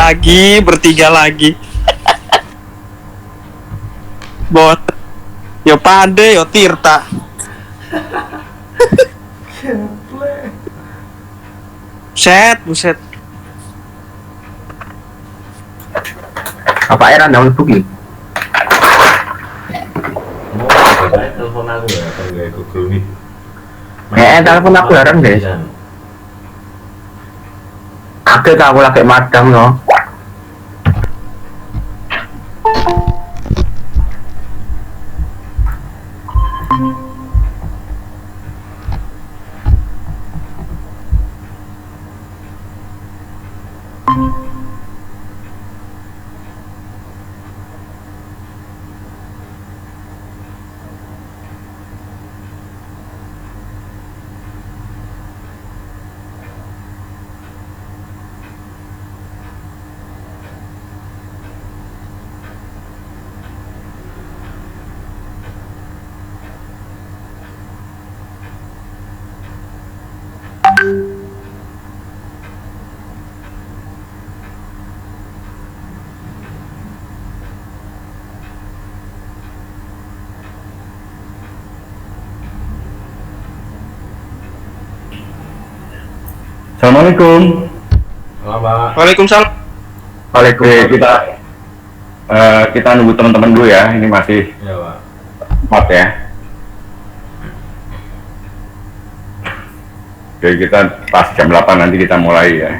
lagi, bertiga lagi. Bot. Yo Pade, yo Tirta. Buset. Apa era download booking? Telepon aku ya, kayak Google Meet. Telepon aku larang deh. Aku kamu lagi madam no. Assalamualaikum. Selamat. Waalaikumsalam. Kita nunggu teman-teman dulu ya. Ini masih Ya Pak. 4 ya. Oke, kita pas jam 8 nanti kita mulai ya.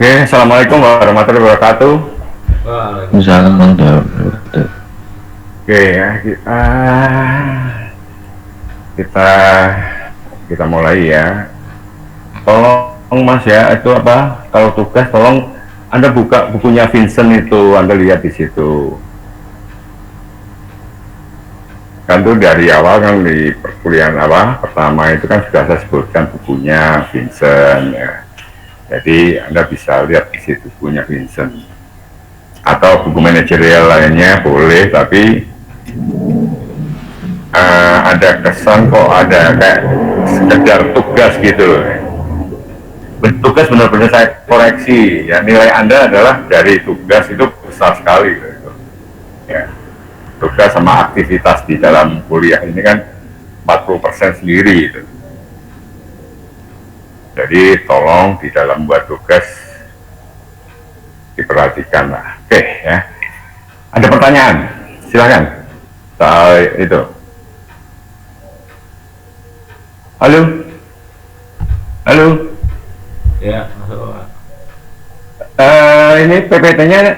Oke, assalamualaikum warahmatullahi wabarakatuh. Waalaikumsalam. Oke ya, kita mulai ya. Tolong Mas ya, itu apa? Kalau tugas tolong Anda buka bukunya Vincent itu, Anda lihat di situ. Kan tuh dari awal kan di perkuliahan pertama itu kan sudah saya sebutkan bukunya Vincent ya. Jadi Anda bisa lihat di situ bukunya Vincent. Atau buku manajerial lainnya boleh, tapi ada kesan kok ada kayak sekedar tugas gitu loh. Tugas benar-benar saya koreksi ya, nilai Anda adalah dari tugas itu besar sekali gitu. Ya, tugas sama aktivitas di dalam kuliah ini kan 40% sendiri gitu. Jadi tolong di dalam buat tugas diperhatikan lah. Oke ya, ada pertanyaan silakan soal itu. Halo. Ya, masuk Pak. Ini PPT-nya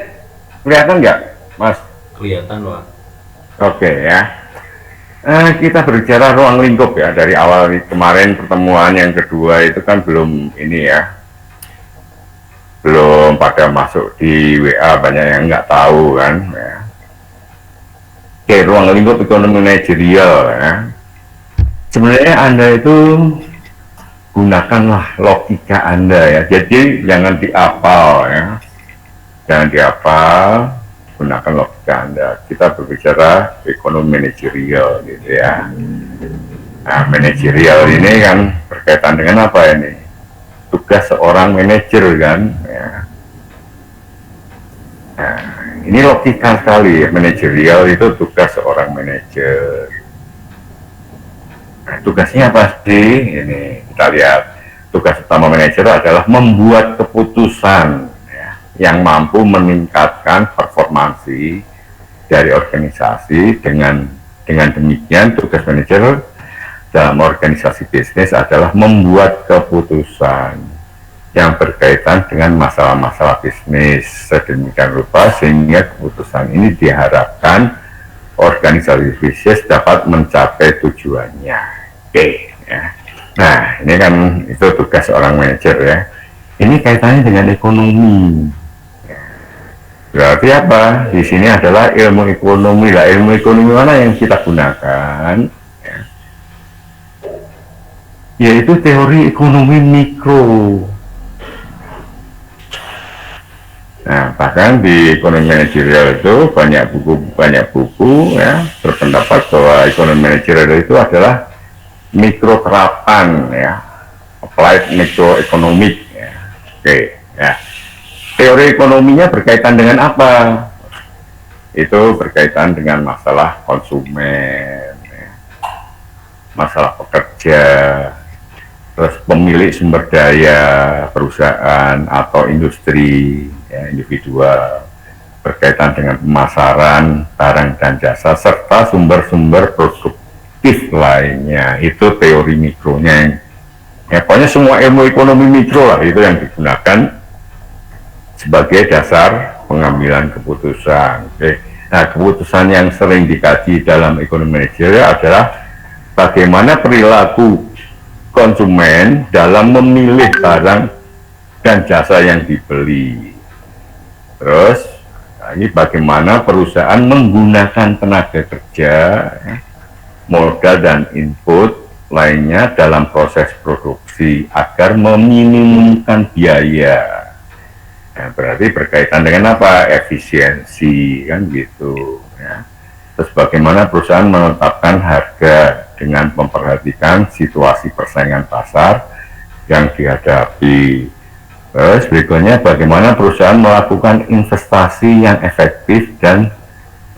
kelihatan nggak, Mas? Kelihatan Pak. Oke ya. Kita berbicara ruang lingkup ya, dari awal kemarin pertemuan yang kedua itu kan belum ini ya, belum pada masuk di WA, banyak yang nggak tahu kan ya. Oke, ruang lingkup ekonomi manajerial ya. Sebenarnya Anda itu gunakanlah logika Anda ya, jadi jangan dihafal ya, jangan dihafal, gunakan logika Anda. Kita berbicara ekonomi manajerial gitu ya. Nah, manajerial ini kan berkaitan dengan apa ini? Tugas seorang manajer kan ya. Nah, ini logika sekali ya, manajerial itu tugas seorang manajer. Nah, tugasnya apa sih? Ini kita lihat, tugas utama manajer adalah membuat keputusan ya, yang mampu meningkatkan performansi dari organisasi. Dengan demikian tugas manajer dalam organisasi bisnis adalah membuat keputusan yang berkaitan dengan masalah-masalah bisnis sedemikian rupa sehingga keputusan ini diharapkan organisasi bisnis dapat mencapai tujuannya. Oke, ya. Nah, ini kan itu tugas seorang manajer ya. Ini kaitannya dengan ekonomi. Berarti apa? Di sini adalah ilmu ekonomi lah. Ilmu ekonomi mana yang kita gunakan? Ya. Yaitu teori ekonomi mikro. Nah, bahkan di ekonomi manajerial itu banyak buku ya berpendapat bahwa ekonomi manajerial itu adalah mikroterapan ya, applied microeconomic ya. Oke, ya. Teori ekonominya berkaitan dengan apa? Itu berkaitan dengan masalah konsumen, ya, masalah pekerja, terus pemilik sumber daya perusahaan atau industri ya, individual, berkaitan dengan pemasaran barang dan jasa serta sumber-sumber produktif lainnya. Itu teori mikronya. Ya, pokoknya semua ilmu ekonomi mikro lah itu yang digunakan sebagai dasar pengambilan keputusan. Oke. Nah, keputusan yang sering dikaji dalam ekonomi manajerial adalah bagaimana perilaku konsumen dalam memilih barang dan jasa yang dibeli. Terus, ini bagaimana perusahaan menggunakan tenaga kerja, modal dan input lainnya dalam proses produksi agar meminimumkan biaya. Nah, berarti berkaitan dengan apa? Efisiensi, kan gitu. Ya. Terus bagaimana perusahaan menetapkan harga dengan memperhatikan situasi persaingan pasar yang dihadapi. Terus berikutnya bagaimana perusahaan melakukan investasi yang efektif dan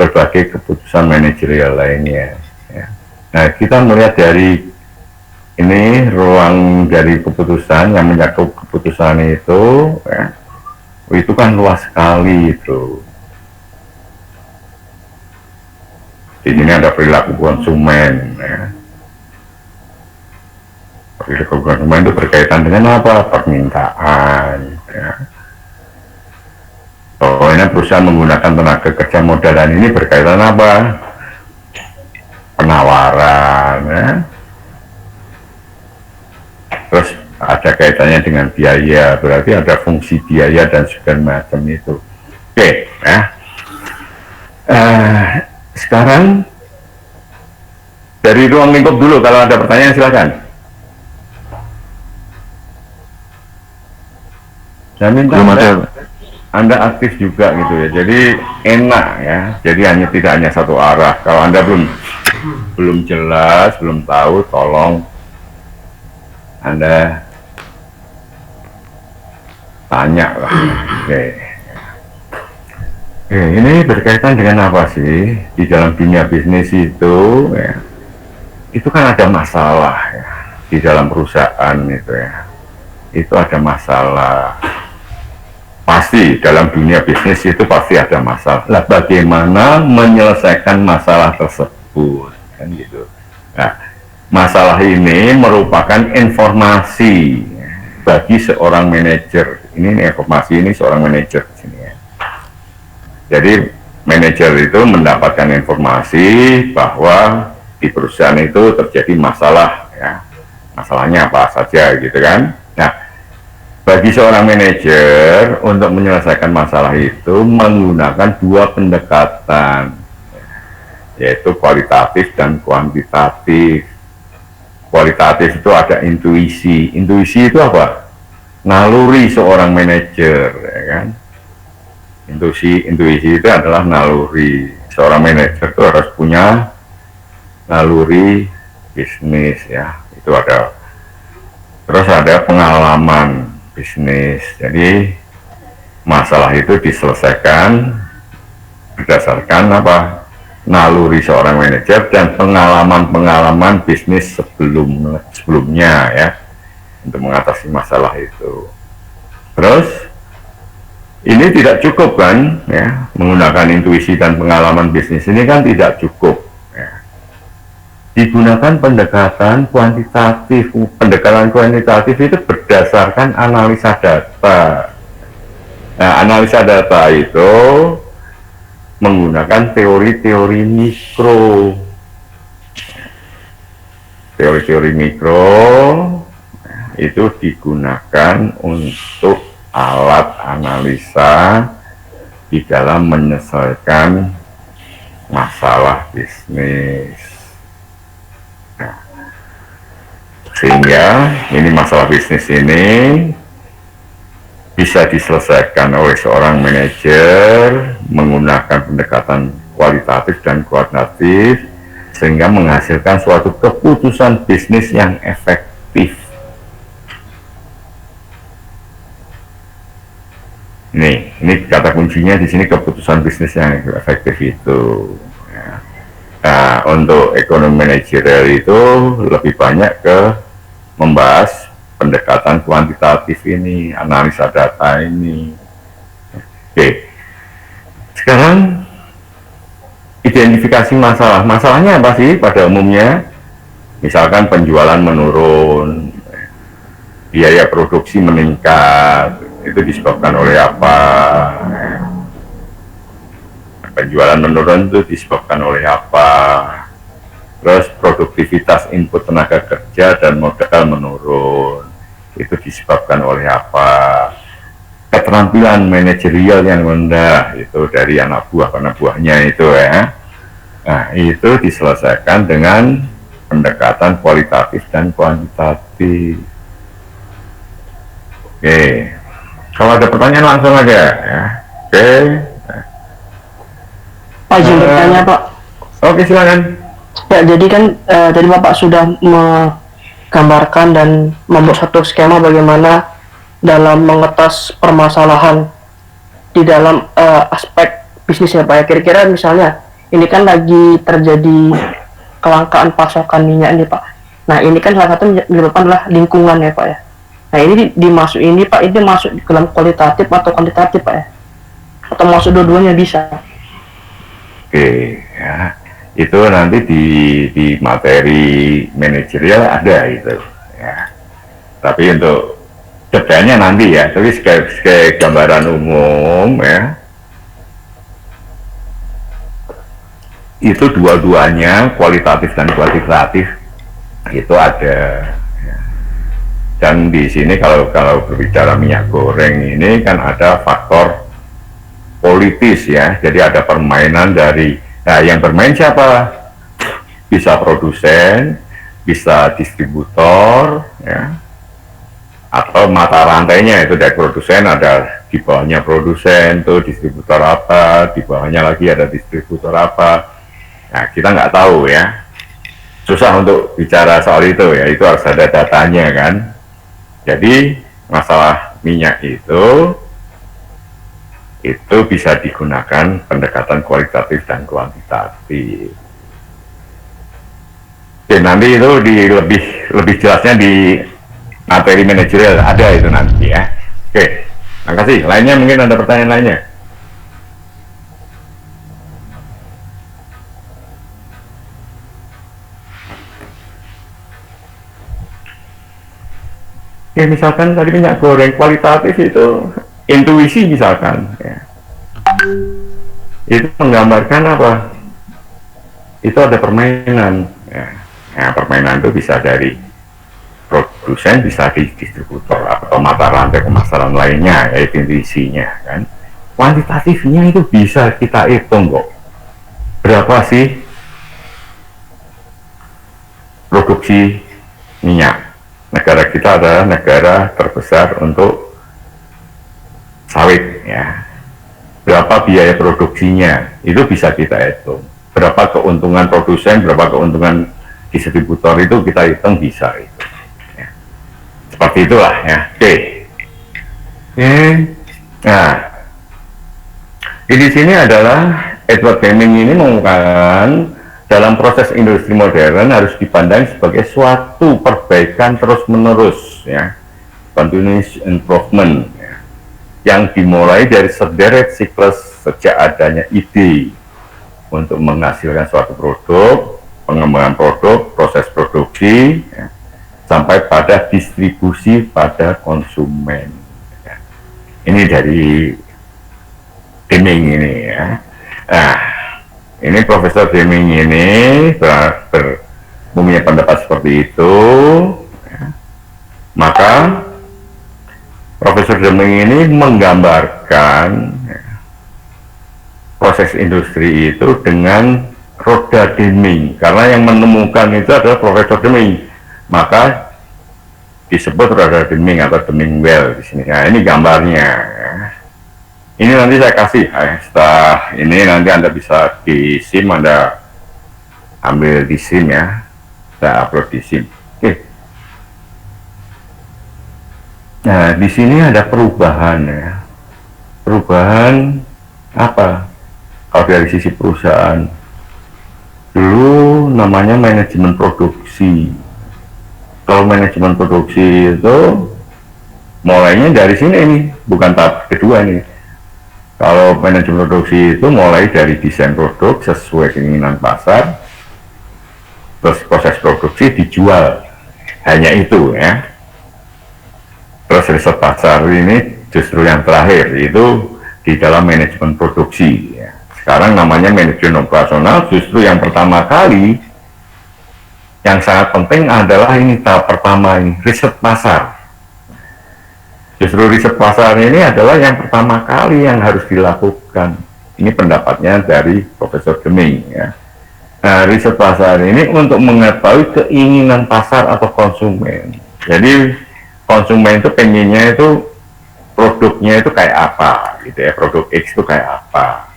berbagai keputusan manajerial lainnya. Ya. Nah, kita melihat dari ini ruang dari keputusan yang mencakup keputusan itu, ya, itu kan luas sekali itu. Di sini ada perilaku konsumen. Ya. Perilaku konsumen itu berkaitan dengan apa? Permintaan. Ya. Pokoknya perusahaan menggunakan tenaga kerja modal dan ini berkaitan apa? Penawaran. Ya. Terus ada kaitannya dengan biaya, berarti ada fungsi biaya dan segala macam itu. Oke, ya. Sekarang dari ruang lingkup dulu, kalau ada pertanyaan silakan. Saya minta anda aktif juga gitu ya, jadi enak ya, jadi tidak hanya satu arah. Kalau Anda belum jelas, belum tahu, tolong Anda tanya lah. Oke. Ini berkaitan dengan apa sih di dalam dunia bisnis itu? Ya, itu kan ada masalah ya di dalam perusahaan itu ya. Itu ada masalah. Pasti dalam dunia bisnis itu pasti ada masalah. Lah, bagaimana menyelesaikan masalah tersebut? Kan gitu. Nah, masalah ini merupakan informasi bagi seorang manajer. Ini informasi ini seorang manajer di sini ya. Jadi manajer itu mendapatkan informasi bahwa di perusahaan itu terjadi masalah ya. Masalahnya apa saja gitu kan. Nah, bagi seorang manajer untuk menyelesaikan masalah itu menggunakan dua pendekatan, yaitu kualitatif dan kuantitatif. Kualitatif itu ada intuisi. Intuisi itu apa? Naluri seorang manajer, ya kan? Intuisi itu adalah naluri seorang manajer, itu harus punya naluri bisnis ya. Itu ada. Terus ada pengalaman bisnis. Jadi masalah itu diselesaikan berdasarkan apa, naluri seorang manajer dan pengalaman-pengalaman bisnis sebelumnya ya, untuk mengatasi masalah itu. Terus ini tidak cukup kan ya, menggunakan intuisi dan pengalaman bisnis ini kan tidak cukup ya. Digunakan pendekatan kuantitatif. Pendekatan kuantitatif itu berdasarkan analisa data. Nah, analisa data itu menggunakan teori-teori mikro. Teori-teori mikro itu digunakan untuk alat analisa di dalam menyelesaikan masalah bisnis. Nah, sehingga ini masalah bisnis ini bisa diselesaikan oleh seorang manajer menggunakan pendekatan kualitatif dan kuantitatif sehingga menghasilkan suatu keputusan bisnis yang efektif. Ini kata kuncinya di sini, keputusan bisnis yang efektif itu. Ya. Nah, untuk ekonomi manajerial itu lebih banyak ke membahas pendekatan kuantitatif ini, analisa data ini. Oke, sekarang identifikasi masalah. Masalahnya apa sih pada umumnya? Misalkan penjualan menurun, biaya produksi meningkat. Itu disebabkan oleh apa? Penjualan menurun itu disebabkan oleh apa? Terus produktivitas input tenaga kerja dan modal menurun, itu disebabkan oleh apa? Keterampilan manajerial yang rendah, itu dari anak buahnya itu ya. Nah, itu diselesaikan dengan pendekatan kualitatif dan kuantitatif. Oke. Kalau ada pertanyaan langsung aja ya. Oke. Pak, izin bertanya Pak. Oke, silakan. Ya, jadi kan tadi Bapak sudah menggambarkan dan membuat satu skema bagaimana dalam mengetas permasalahan di dalam aspek bisnis ya Pak ya. Kira-kira misalnya ini kan lagi terjadi kelangkaan pasokan minyak nih Pak. Nah, ini kan salah satu menyebabkan adalah lingkungan ya Pak ya. Nah, ini dimasuk ini Pak, ini masuk ke dalam kualitatif atau kuantitatif Pak ya? Atau masuk dua-duanya bisa? Oke, ya. Itu nanti di materi manajerial ada itu ya. Tapi untuk detailnya nanti ya, tapi sebagai gambaran umum ya, itu dua-duanya kualitatif dan kuantitatif itu ada. Dan di sini kalau berbicara minyak goreng ini kan ada faktor politis ya, jadi ada permainan dari, nah yang bermain siapa? Bisa produsen, bisa distributor ya, atau mata rantainya itu dari produsen, ada di bawahnya produsen tuh distributor apa, di bawahnya lagi ada distributor apa. Nah, kita nggak tahu ya, susah untuk bicara soal itu ya, itu harus ada datanya kan. Jadi masalah minyak itu bisa digunakan pendekatan kualitatif dan kuantitatif. Oke, nanti itu lebih jelasnya di materi manajerial ada itu nanti ya. Oke, makasih. Lainnya mungkin ada pertanyaan lainnya. Ya, misalkan tadi minyak goreng kualitatif itu intuisi misalkan ya. Itu menggambarkan apa? Itu ada permainan ya. Nah, permainan itu bisa dari produsen, bisa di distributor atau mata rantai pemasaran lainnya, yaitu intuisinya kan. Kuantitatifnya itu bisa kita hitung kok. Berapa sih produksi minyak? Negara kita adalah negara terbesar untuk sawit ya. Berapa biaya produksinya? Itu bisa kita hitung. Berapa keuntungan produsen, berapa keuntungan distributor, itu kita hitung bisa itu. Ya. Seperti itulah ya. Oke. Nah, di sini adalah Edward Deming ini mengungkapkan dalam proses industri modern harus dipandang sebagai suatu perbaikan terus-menerus, ya, continuous improvement, ya, yang dimulai dari sederet siklus sejak adanya ide untuk menghasilkan suatu produk, pengembangan produk, proses produksi, ya, sampai pada distribusi pada konsumen. Ya. Ini dari Deming ini, ya. Nah, ini Profesor Deming ini mempunyai pendapat seperti itu, ya. Maka Profesor Deming ini menggambarkan, ya, proses industri itu dengan roda Deming, karena yang menemukan itu adalah Profesor Deming, maka disebut roda Deming atau Deming Well di sini. Nah, ini gambarnya, ya. Ini nanti saya kasih, ya. Setelah ini nanti Anda bisa di SIM, Anda ambil di SIM, ya, saya upload di SIM. Oke. Nah, di sini ada perubahan, ya. Perubahan apa? Kalau dari sisi perusahaan, dulu namanya manajemen produksi. Kalau manajemen produksi itu mulainya dari sini nih, bukan tahap kedua nih. Kalau manajemen produksi itu mulai dari desain produk sesuai keinginan pasar, terus proses produksi dijual, hanya itu, ya. Terus riset pasar ini justru yang terakhir, itu di dalam manajemen produksi, ya. Sekarang namanya manajemen operasional. Justru yang pertama kali yang sangat penting adalah ini tahap pertama ini, riset pasar. Justru riset pasar ini adalah yang pertama kali yang harus dilakukan. Ini pendapatnya dari Profesor Deming, ya. Nah, riset pasar ini untuk mengetahui keinginan pasar atau konsumen. Jadi konsumen itu pengennya itu produknya itu kayak apa, gitu ya. Produk X itu kayak apa,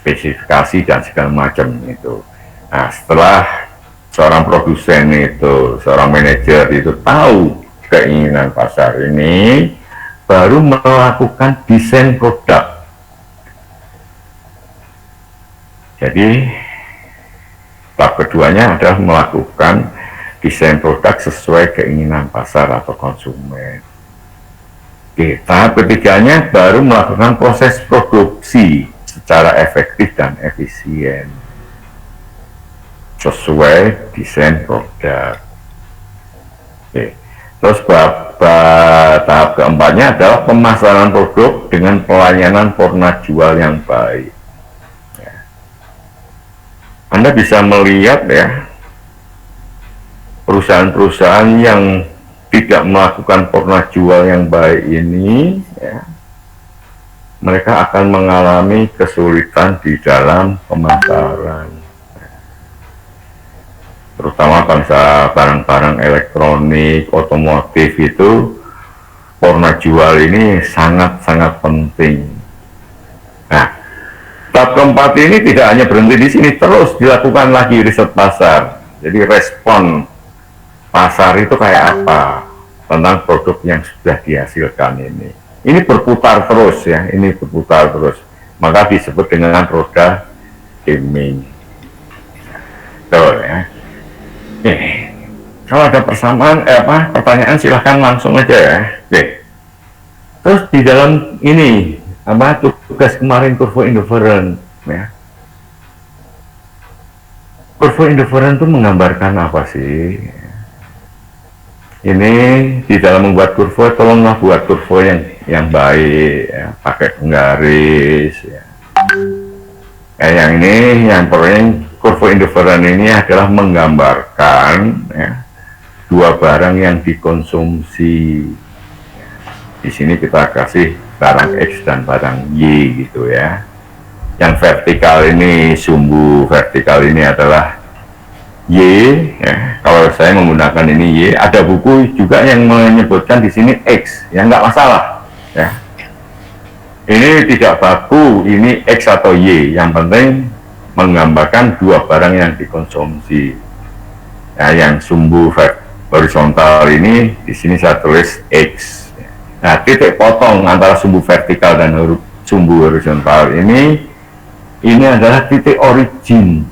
spesifikasi dan segala macam itu. Nah, setelah seorang produsen itu, seorang manajer itu tahu keinginan pasar ini, baru melakukan desain produk. Jadi tahap keduanya adalah melakukan desain produk sesuai keinginan pasar atau konsumen. Oke, tahap ketiganya baru melakukan proses produksi secara efektif dan efisien sesuai desain produk. Oke. Terus tahap keempatnya adalah pemasaran produk dengan pelayanan format jual yang baik. Ya. Anda bisa melihat, ya, perusahaan-perusahaan yang tidak melakukan format jual yang baik ini, ya, mereka akan mengalami kesulitan di dalam pemasaran. Terutama bangsa barang-barang elektronik, otomotif itu, format jual ini sangat-sangat penting. Nah, tahap keempat ini tidak hanya berhenti di sini, terus dilakukan lagi riset pasar. Jadi respon pasar itu kayak apa tentang produk yang sudah dihasilkan ini. Ini berputar terus, ya, ini berputar terus. Maka disebut dengan roda Deming. Tuh, ya. Oke, kalau ada pertanyaan silahkan langsung aja, ya. Oke. Terus di dalam ini tugas kemarin kurva indifferent, ya. Kurva indifferent itu menggambarkan apa sih? Ini di dalam membuat kurva, tolonglah buat kurva yang baik, ya, pakai penggaris, ya. Yang ini yang kurva indifferent ini adalah menggambarkan, ya, dua barang yang dikonsumsi. Di sini kita kasih barang X dan barang Y, gitu, ya. Yang vertikal ini, sumbu vertikal ini adalah Y, ya. Kalau saya menggunakan ini Y, ada buku juga yang menyebutkan di sini X, ya, nggak masalah, ya. Ini tidak baku, ini X atau Y, yang penting menggambarkan dua barang yang dikonsumsi. Nah, yang sumbu horizontal ini di sini saya tulis X. Nah, titik potong antara sumbu vertikal dan sumbu horizontal ini ini adalah titik origin,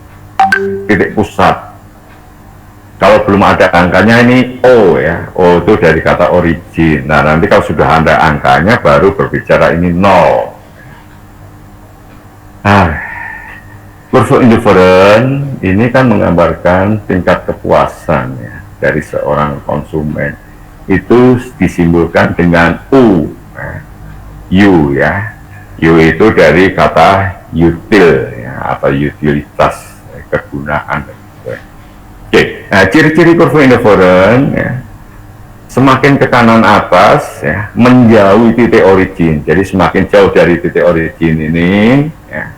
titik pusat. Kalau belum ada angkanya ini O ya, O itu dari kata origin. Nah nanti kalau sudah ada angkanya baru berbicara ini 0. Nah, kurva indifferent ini kan menggambarkan tingkat kepuasan ya, dari seorang konsumen. Itu disimbolkan dengan U, U ya. U itu dari kata util ya, atau utilitas, kegunaan. Oke, nah ciri-ciri kurva indifferent ya, semakin ke kanan atas ya, menjauhi titik origin. Jadi semakin jauh dari titik origin ini ya,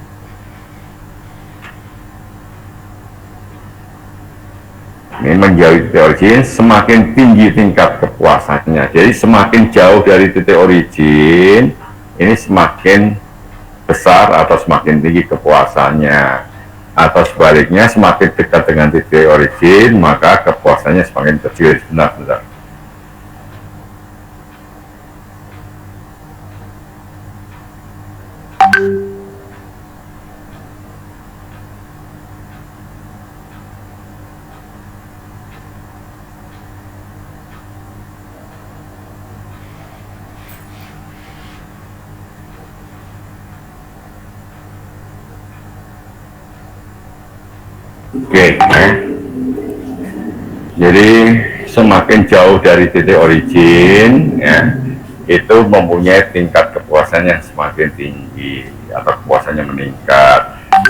ini menjauhi titik origin, semakin tinggi tingkat kepuasannya. Jadi semakin jauh dari titik origin, ini semakin besar atau semakin tinggi kepuasannya. Atau sebaliknya, semakin dekat dengan titik origin, maka kepuasannya semakin kecil. Benar-benar. Oke, jadi semakin jauh dari titik origin, ya, itu mempunyai tingkat kepuasannya semakin tinggi atau kepuasannya meningkat.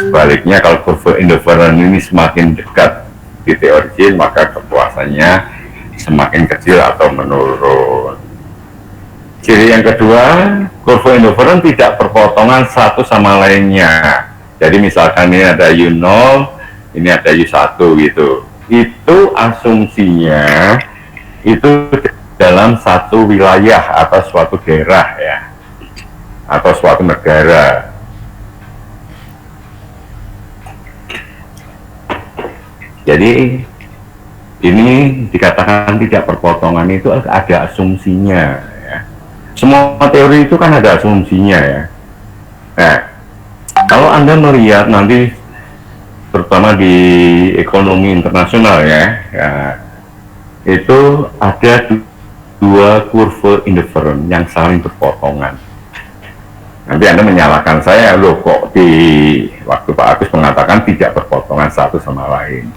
Sebaliknya kalau kurva indifferent ini semakin dekat titik origin, maka kepuasannya semakin kecil atau menurun. Ciri yang kedua, kurva indifferent tidak berpotongan satu sama lainnya. Jadi misalkan ini ada U0, ini ada U1 gitu. Itu asumsinya itu dalam satu wilayah atau suatu daerah ya, atau suatu negara. Jadi ini dikatakan tidak berpotongan itu ada asumsinya ya. Semua teori itu kan ada asumsinya ya. Nah, kalau Anda melihat nanti terutama di ekonomi internasional ya, itu ada dua kurva indifferent yang saling berpotongan. Nanti Anda menyalahkan saya, loh kok di waktu Pak Agus mengatakan tidak berpotongan satu sama lain.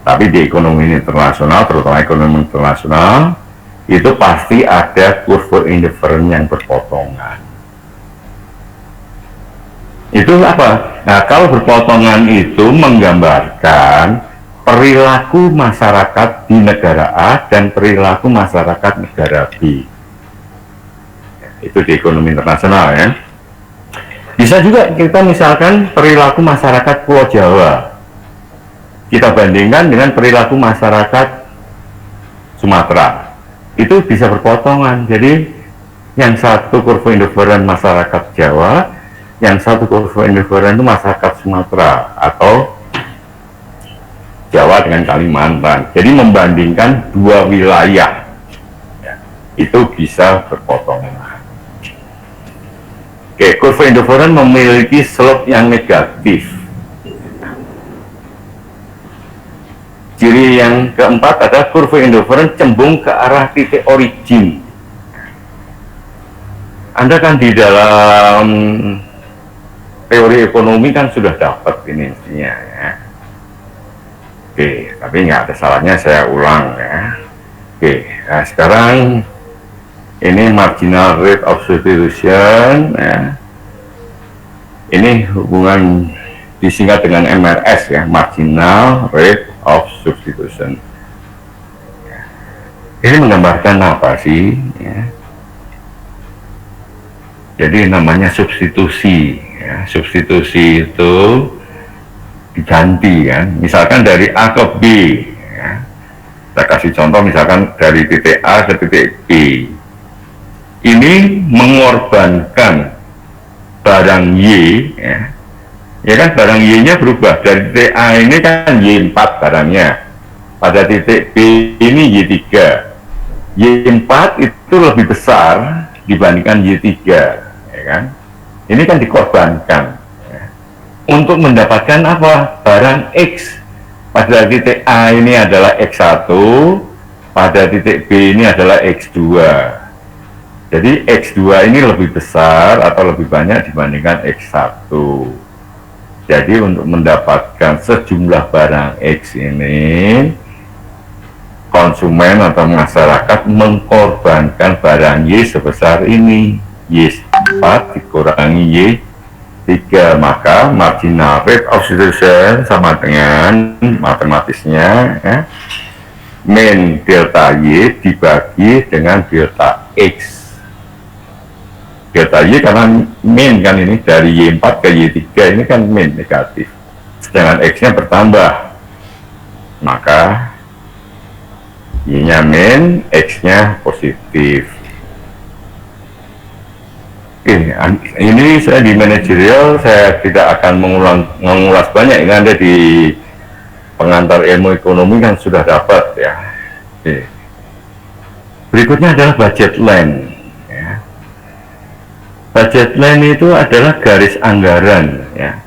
Tapi di ekonomi internasional, terutama ekonomi internasional, itu pasti ada kurva indifferent yang berpotongan. Itu apa? Nah, kalau berpotongan itu menggambarkan perilaku masyarakat di negara A dan perilaku masyarakat negara B. Itu di ekonomi internasional ya. Bisa juga kita misalkan perilaku masyarakat Pulau Jawa, kita bandingkan dengan perilaku masyarakat Sumatera. Itu bisa berpotongan. Jadi yang satu kurva indifferent masyarakat Jawa, yang satu kurva indifferent itu masyarakat Sumatera atau Jawa dengan Kalimantan. Jadi membandingkan dua wilayah ya, itu bisa berpotongan. Oke, kurva indifferent memiliki slope yang negatif. Ciri yang keempat adalah kurva indifferent cembung ke arah titik origin. Anda kan di dalam teori ekonomi kan sudah dapat ini intinya ya. Oke, tapi nggak ada salahnya saya ulang ya. Oke, nah sekarang ini marginal rate of substitution ya. Ini hubungan disingkat dengan MRS ya, marginal rate of substitution. Ini menggambarkan apa sih ya? Jadi namanya substitusi ya. Substitusi itu diganti kan, misalkan dari A ke B ya. Kita kasih contoh misalkan dari titik A ke titik B, ini mengorbankan barang Y ya, ya kan barang Y nya berubah dari titik A ini kan Y4 barangnya, pada titik B ini Y3. Y4 itu lebih besar dibandingkan Y3 ya kan, ini kan dikorbankan ya. untuk mendapatkan apa? Barang X. Pada titik A ini adalah X1, pada titik B ini adalah X2. Jadi X2 ini lebih besar atau lebih banyak dibandingkan X1. Jadi untuk mendapatkan sejumlah barang X ini, konsumen atau masyarakat mengkorbankan barang Y sebesar ini. Y4 dikurangi Y3, maka marginal rate of substitution sama dengan matematisnya ya, min delta Y dibagi dengan delta X. Delta Y karena min kan ini dari Y4 ke Y3 ini kan min negatif, sedangkan X-nya bertambah, maka Y-nya min, X-nya positif. Oke, ini saya di manajerial, saya tidak akan mengulas banyak, ini Anda di pengantar ilmu ekonomi kan sudah dapat ya. Oke. Berikutnya adalah budget line. Budget line itu adalah garis anggaran ya.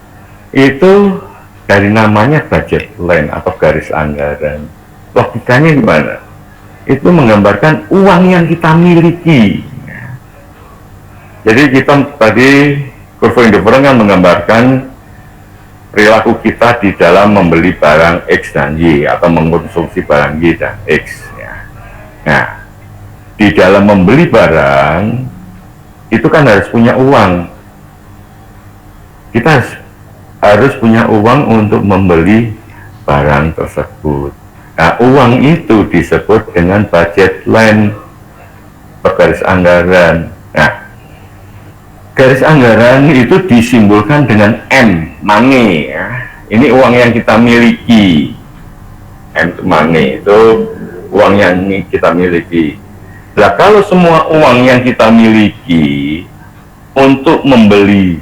Itu dari namanya budget line atau garis anggaran. Logikanya gimana? Itu menggambarkan uang yang kita miliki ya. Jadi kita tadi kurva indifferent kan menggambarkan perilaku kita di dalam membeli barang X dan Y atau mengkonsumsi barang Y dan X ya. Nah, di dalam membeli barang itu kan harus punya uang. Kita harus punya uang untuk membeli barang tersebut. Nah, uang itu disebut dengan budget line atau garis anggaran. Nah, garis anggaran itu disimbolkan dengan M, money ya. Ini uang yang kita miliki. M itu money, itu uang yang kita miliki. Nah, kalau semua uang yang kita miliki untuk membeli,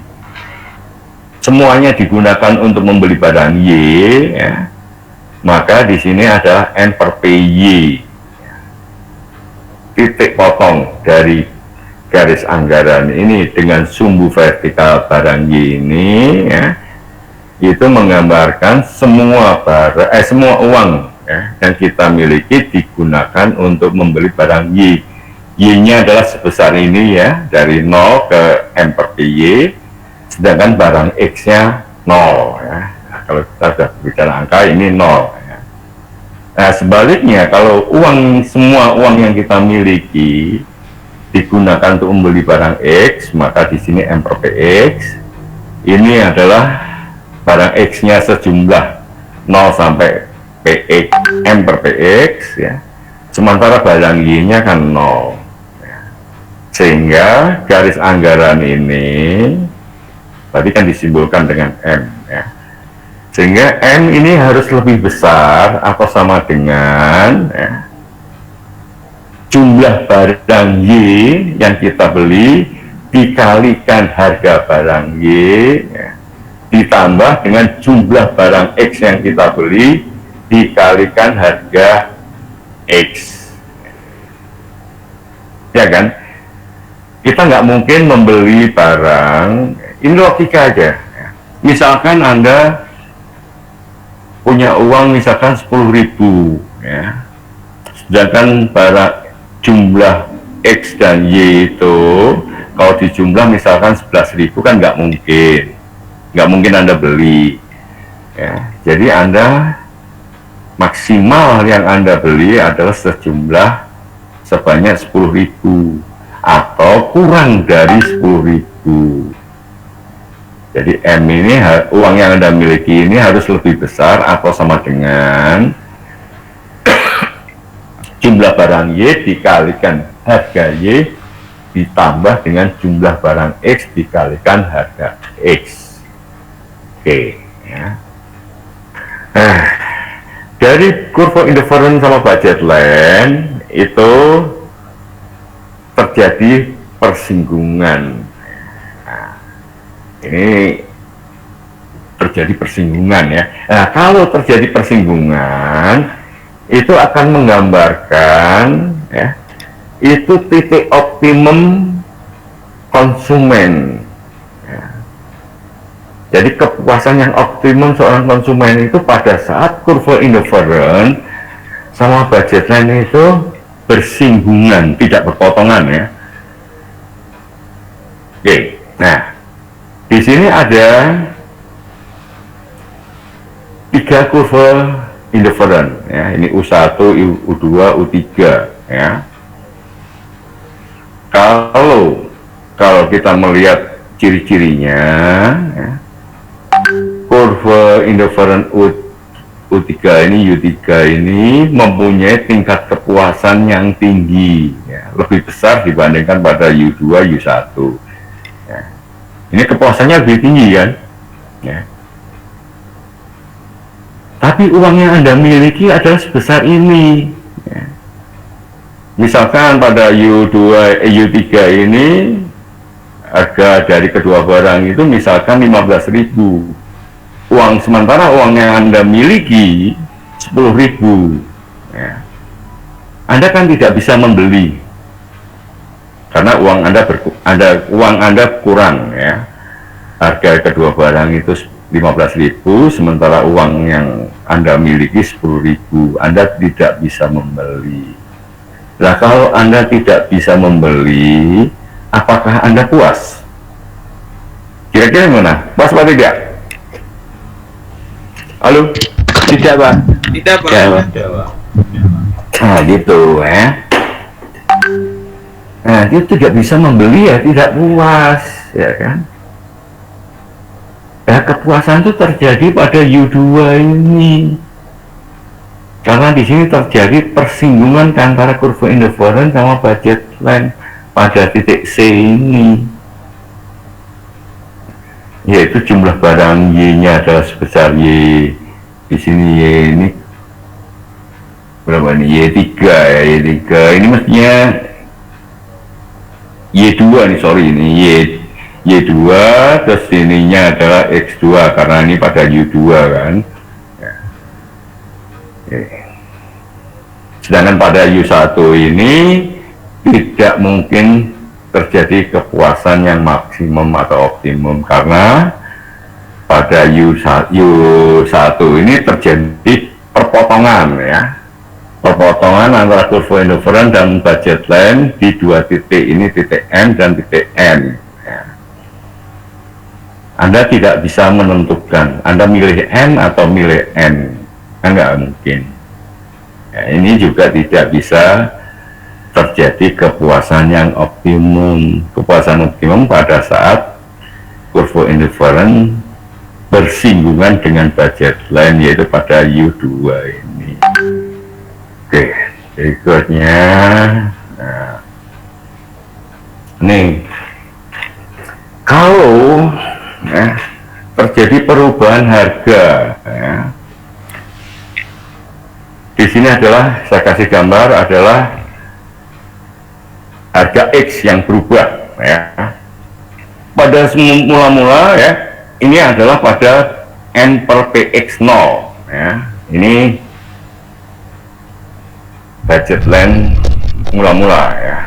semuanya digunakan untuk membeli barang Y, ya, maka di sini adalah N per PY. Titik potong dari garis anggaran ini dengan sumbu vertikal barang Y ini, ya, itu menggambarkan semua semua uang ya, yang kita miliki digunakan untuk membeli barang Y. Y-nya adalah sebesar ini ya, dari 0 ke M per PY, sedangkan barang X-nya 0 ya. Nah, kalau kita sudah bicara angka ini 0 ya. Nah, sebaliknya kalau semua uang yang kita miliki digunakan untuk membeli barang X, maka di sini M per PX ini adalah barang X-nya sejumlah 0 sampai PX, M per PX ya, sementara barang Y-nya kan 0 ya. Sehingga garis anggaran ini tadi kan disimbolkan dengan M ya, sehingga M ini harus lebih besar atau sama dengan ya, jumlah barang Y yang kita beli dikalikan harga barang Y ya, ditambah dengan jumlah barang X yang kita beli dikalikan harga X, ya kan? Kita nggak mungkin membeli barang, ini logika aja ya. Misalkan Anda punya uang misalkan 10.000 ya, sedangkan barang jumlah X dan Y itu kalau dijumlah misalkan 11.000 kan nggak mungkin Anda beli ya. Jadi Anda maksimal yang Anda beli adalah sejumlah sebanyak 10.000 atau kurang dari 10.000. Jadi M ini, uang yang Anda miliki ini harus lebih besar atau sama dengan jumlah barang Y dikalikan harga Y ditambah dengan jumlah barang X dikalikan harga X. Oke ya. Dari kurva indifferent sama budget line itu terjadi persinggungan. Nah, ini terjadi persinggungan ya. Nah, kalau terjadi persinggungan itu akan menggambarkan ya, itu titik optimum konsumen ya. Jadi kepuasan yang optimum seorang konsumen itu pada saat kurva indifferent sama budget line itu bersinggungan, tidak berpotongan ya. Oke, nah di sini ada 3 kurva indifferent ya. Ini U1, U2, U3 ya. Kalau kita melihat ciri-cirinya ya, kurva indifferent U3 ini mempunyai tingkat kepuasan yang tinggi ya, lebih besar dibandingkan pada U2, U1 ya. Ini kepuasannya lebih tinggi kan ya. Tapi uang yang Anda miliki adalah sebesar ini ya. Misalkan pada U2, U3 ini harga dari kedua barang itu misalkan 15.000, sementara uang yang Anda miliki 10.000 ya. Anda kan tidak bisa membeli karena uang Anda kurang ya. Harga kedua barang itu 15.000, sementara uang yang Anda miliki 10.000, Anda tidak bisa membeli. Nah, kalau Anda tidak bisa membeli, apakah Anda puas? Kira-kira gimana? Puas atau tidak? Halo? Tidak, Pak. Tidak, Pak. Ya, Pak. Nah, gitu ya. Nah, dia tidak bisa membeli ya, tidak puas, ya kan? Ya, kepuasan itu terjadi pada U2 ini. Karena di sini terjadi persinggungan antara kurva indifferent sama budget line pada titik C ini. Yaitu jumlah barang Y-nya adalah sebesar Y. Di sini Y ini berapa nih? Y3 ya, Y3. Ini mestinya Y2 nih, sorry, ini Y2, terus ininya adalah X2 karena ini pada U2 kan ya. Sedangkan pada U1 ini tidak mungkin terjadi kepuasan yang maksimum atau optimum karena pada U1 ini terjadi perpotongan ya, perpotongan antara kurva indifferent dan budget line di 2 titik ini, titik M dan titik N ya. Anda tidak bisa menentukan Anda milih N atau milih N, nggak mungkin ya. Ini juga tidak bisa terjadi kepuasan yang optimum. Kepuasan optimum pada saat kurva indifferent bersinggungan dengan budget line, yaitu pada U2 ini. Oke, berikutnya nah, nih kalau ya, terjadi perubahan harga ya. Di sini adalah saya kasih gambar adalah harga X yang berubah ya. Pada mula-mula ya, ini adalah pada N per PX0 ya. Ini budget line mula-mula ya.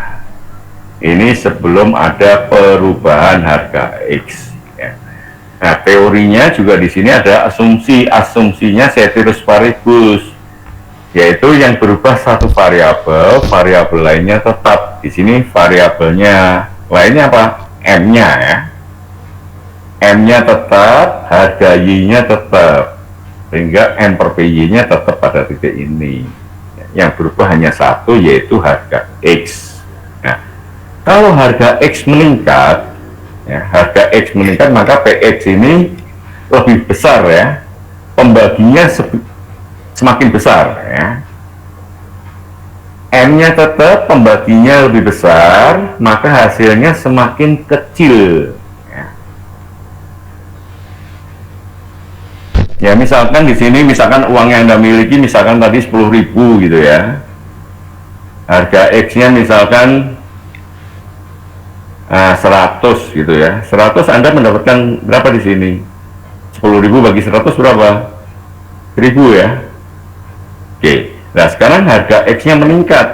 Ini sebelum ada perubahan harga X ya. Nah, teorinya juga di sini ada asumsinya ceteris paribus, yaitu yang berubah satu variabel lainnya tetap. Di sini variabelnya lainnya apa? M-nya ya. M-nya tetap, harga Y-nya tetap, sehingga N per PY-nya tetap pada titik ini. Yang berubah hanya satu, yaitu harga X. Nah, kalau harga X meningkat, ya, harga X meningkat, maka PX ini lebih besar ya, pembaginya semakin besar ya. M-nya tetap, pembaginya lebih besar, maka hasilnya semakin kecil ya. Ya, misalkan di sini misalkan uang yang Anda miliki misalkan tadi 10.000 gitu ya. Harga X-nya misalkan 100 gitu ya. 100 Anda mendapatkan berapa di sini? 10.000 bagi 100 berapa? 1.000 ya. Oke. Nah, sekarang harga X-nya meningkat.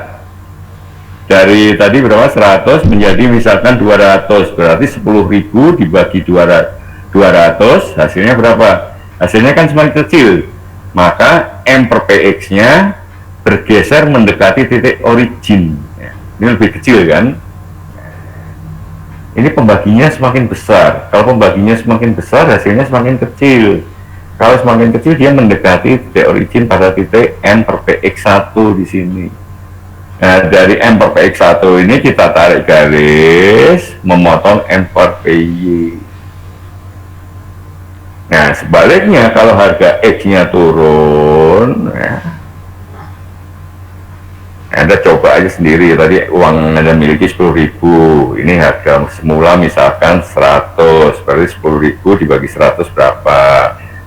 Dari tadi berapa? 100 menjadi misalkan 200. Berarti 10.000 dibagi 200 200, hasilnya berapa? Hasilnya kan semakin kecil, maka M per PX nya bergeser mendekati titik origin ya. Ini lebih kecil kan, ini pembaginya semakin besar. Kalau pembaginya semakin besar, hasilnya semakin kecil. Kalau semakin kecil, dia mendekati titik origin pada titik M per PX1 di sini. Nah, dari M per PX1 ini kita tarik garis memotong M per PY. Nah, sebaliknya kalau harga X-nya turun, ya, Anda coba aja sendiri. Tadi uang Anda miliki 10.000, ini harga semula misalkan 100, berarti 10.000 dibagi 100 berapa?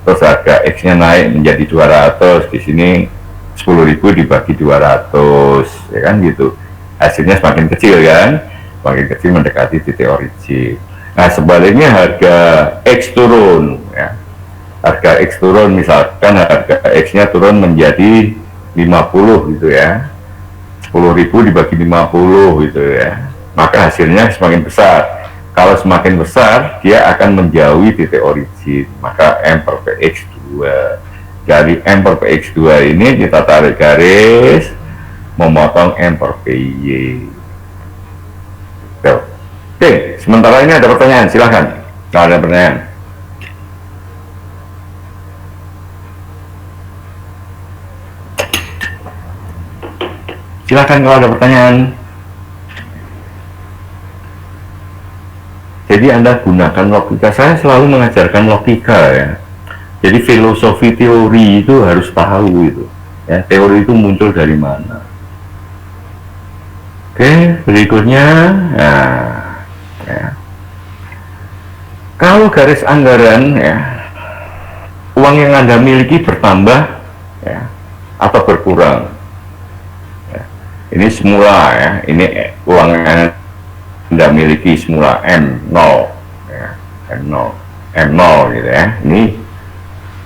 Terus harga X-nya naik menjadi 200, di sini 10.000 dibagi 200, ya kan gitu. Hasilnya semakin kecil kan, semakin kecil mendekati titik origin. Nah, sebaliknya harga X turun, ya. Harga X turun, misalkan harga X-nya turun menjadi 50 gitu ya. 10.000 dibagi 50 gitu ya. Maka hasilnya semakin besar. Kalau semakin besar, dia akan menjauhi titik origin. Maka M per PX2. Dari M per PX2 ini kita tarik garis memotong M per PY. Oke, sementara ini ada pertanyaan, silahkan. Kalau ada pertanyaan. Silahkan kalau ada pertanyaan. Jadi Anda gunakan logika. Saya selalu mengajarkan logika ya. Jadi filosofi teori itu harus tahu itu. Ya, teori itu muncul dari mana. Oke, berikutnya. Nah, ya. Kalau garis anggaran ya, uang yang Anda miliki bertambah ya, atau berkurang. Ya. Ini semula ya, ini uang yang Anda miliki semula M0 ya, M0 gitu ya. Ini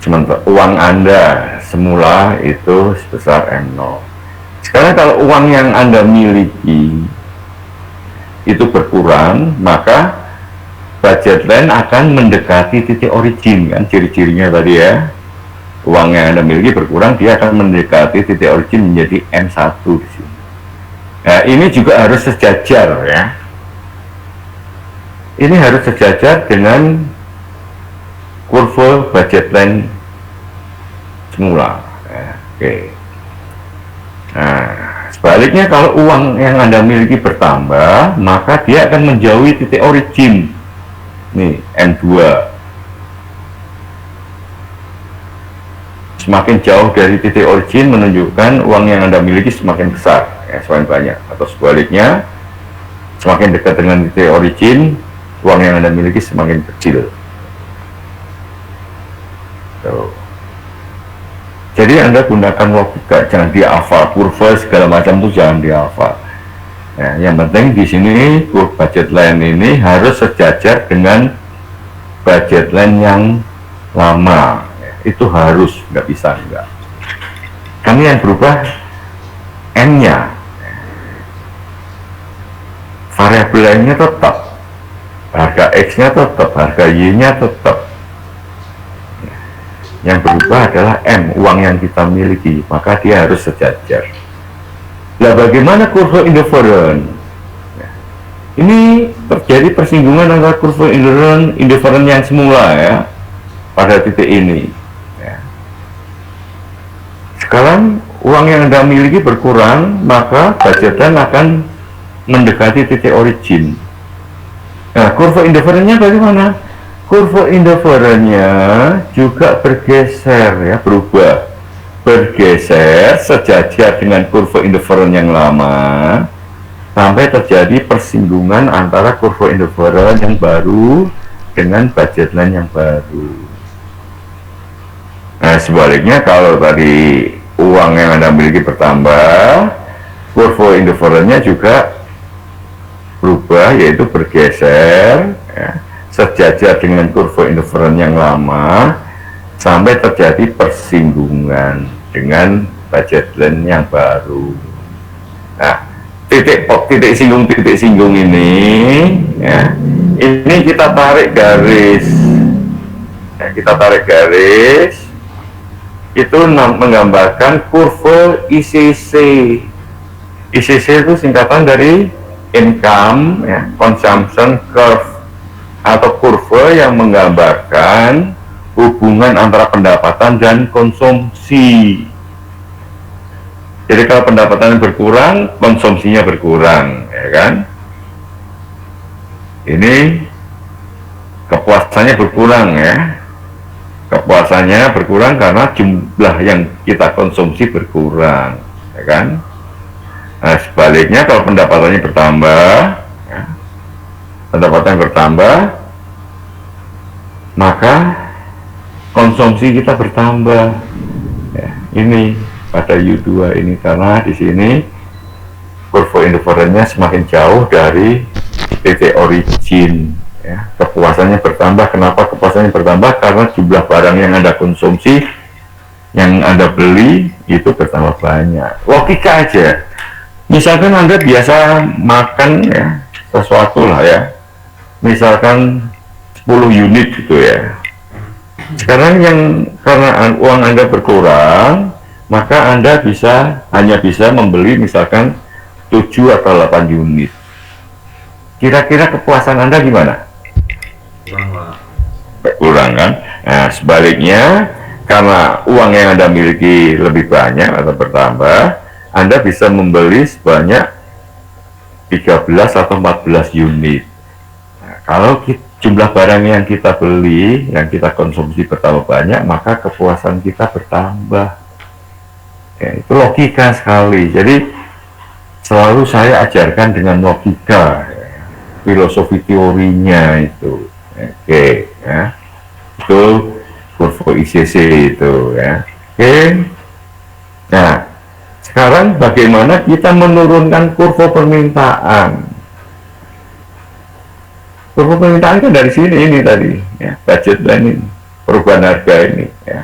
sementara uang Anda semula itu sebesar M0. Sekarang kalau uang yang Anda miliki itu berkurang, maka budget line akan mendekati titik origin kan, ciri-cirinya tadi ya. Uang yang Anda miliki berkurang, dia akan mendekati titik origin menjadi M1 di sini. Nah, ini juga harus sejajar ya. Ini harus sejajar dengan kurva budget line semula. Ya, oke. Nah, sebaliknya kalau uang yang Anda miliki bertambah, maka dia akan menjauhi titik origin. Nih, M2. Semakin jauh dari titik origin menunjukkan uang yang Anda miliki semakin besar, ya, semakin banyak. Atau sebaliknya, semakin dekat dengan titik origin, uang yang Anda miliki semakin kecil. Tuh. Jadi Anda gunakan logika, jangan dihafal kurva segala macam itu jangan dihafal. Ya, yang penting di sini budget line ini harus sejajar dengan budget line yang lama. Ya, itu harus, nggak bisa enggak. Karena yang berubah N-nya, variabel lainnya tetap, harga X-nya tetap, harga Y-nya tetap. Yang berubah adalah M, uang yang kita miliki, maka dia harus sejajar. Nah, bagaimana kurva indifferent? Ini terjadi persinggungan antara kurva indifferent yang semula ya, pada titik ini. Ya. Sekarang uang yang Anda miliki berkurang, maka budgetan akan mendekati titik origin. Nah, kurva indifferentnya bagaimana? Kurva indifferentnya juga bergeser ya, berubah. Bergeser sejajar dengan kurva indifferent yang lama sampai terjadi persinggungan antara kurva indifferent yang baru dengan budget line yang baru. Nah, sebaliknya kalau tadi uang yang Anda miliki bertambah, kurva indifferentnya juga berubah, yaitu bergeser ya, sejajar dengan kurva indifferent yang lama sampai terjadi persinggungan dengan budget line yang baru. Nah, titik singgung ini ya, ini kita tarik garis Nah, kita tarik garis, itu menggambarkan kurva ICC. ICC itu singkatan dari income, ya, consumption curve, atau kurva yang menggambarkan hubungan antara pendapatan dan konsumsi. Jadi kalau pendapatan berkurang, konsumsinya berkurang, ya kan? Ini kepuasannya berkurang, ya. Kepuasannya berkurang karena jumlah yang kita konsumsi berkurang, ya kan? Nah, sebaliknya kalau pendapatannya bertambah, ya, pendapatan bertambah, maka konsumsi kita bertambah. Ya, ini pada U2 ini karena di sini kurva inverternya semakin jauh dari titik origin. Ya, kepuasannya bertambah. Kenapa kepuasannya bertambah? Karena jumlah barang yang Anda konsumsi, yang Anda beli itu bertambah banyak. Logika aja. Misalkan Anda biasa makan, ya, sesuatu lah, ya, misalkan 10 unit gitu, ya. Sekarang karena uang Anda berkurang, maka Anda hanya bisa membeli misalkan 7 atau 8 unit. Kira-kira kepuasan Anda gimana? Berkurang, kan? Nah, sebaliknya, karena uang yang Anda miliki lebih banyak atau bertambah, Anda bisa membeli sebanyak 13 atau 14 unit. Nah, kalau jumlah barang yang kita beli, yang kita konsumsi bertambah banyak, maka kepuasan kita bertambah. Ya, itu logika sekali. Jadi selalu saya ajarkan dengan logika, ya, filosofi teorinya itu. Oke, ya. Itu kurva ICC itu, ya. Oke. Nah, sekarang bagaimana kita menurunkan kurva permintaan? Kurva permintaan kan dari sini ini tadi, ya, budget planning, perubahan harga ini, ya.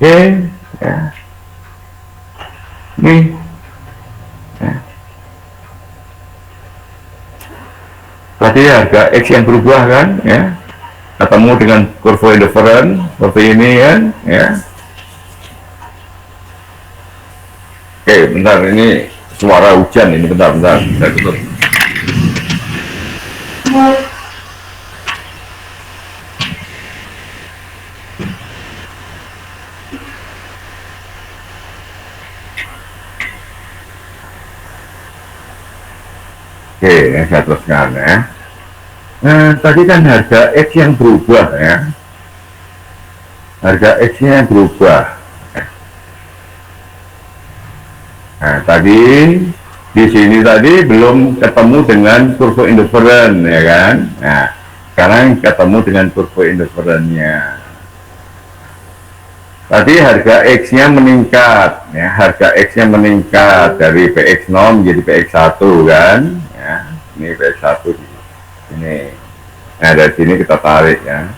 Oke, ya. Nih, ya. Tadi harga X yang berubah kan, ya, ketemu dengan kurva indifferent seperti ini kan, ya. Oke, bentar, ini suara hujan ini, bentar, saya tutup. Oke, saya teruskan, ya. Nah, tadi kan harga X yang berubah, ya. Harga X-nya yang berubah. Nah, tadi di sini tadi belum ketemu dengan kurva indifferent, ya kan? Nah, sekarang ketemu dengan kurva indifferentnya. Tadi harga X-nya meningkat, ya, harga X-nya meningkat dari PX0 menjadi PX1 kan? Ya, ini PX1 ini. Nah, dari sini kita tarik, ya.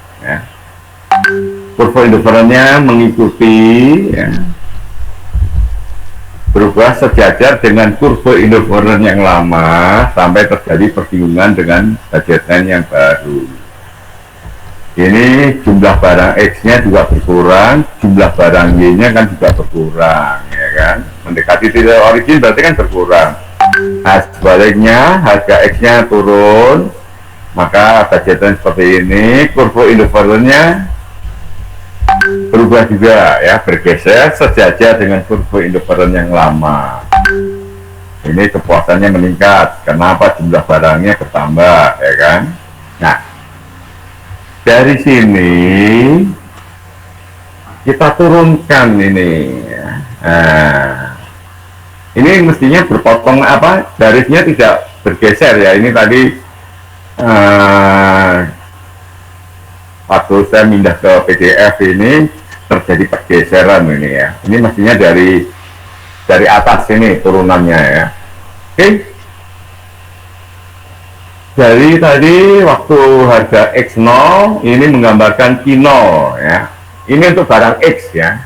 Kurva indifferentnya mengikuti, ya, berubah sejajar dengan kurva indifferent yang lama sampai terjadi persinggungan dengan budget line yang baru. Ini jumlah barang X-nya juga berkurang, jumlah barang Y-nya kan juga berkurang, ya kan? Mendekati titik origin berarti kan berkurang. Nah, sebaliknya harga X-nya turun, maka budget line seperti ini, kurva indifferentnya berubah juga, ya, bergeser sejajar dengan kurva indifferent yang lama. Ini kepuasannya meningkat. Kenapa? Jumlah barangnya bertambah, ya kan? Nah, dari sini kita turunkan ini, ya. Nah, ini mestinya berpotong, apa, garisnya tidak bergeser, ya. Ini tadi waktu saya pindah ke PDF ini terjadi pergeseran ini, ya. Ini mestinya dari atas ini turunannya, ya. Oke. Jadi tadi waktu harga X0 ini menggambarkan Q0, ya. Ini untuk barang X, ya.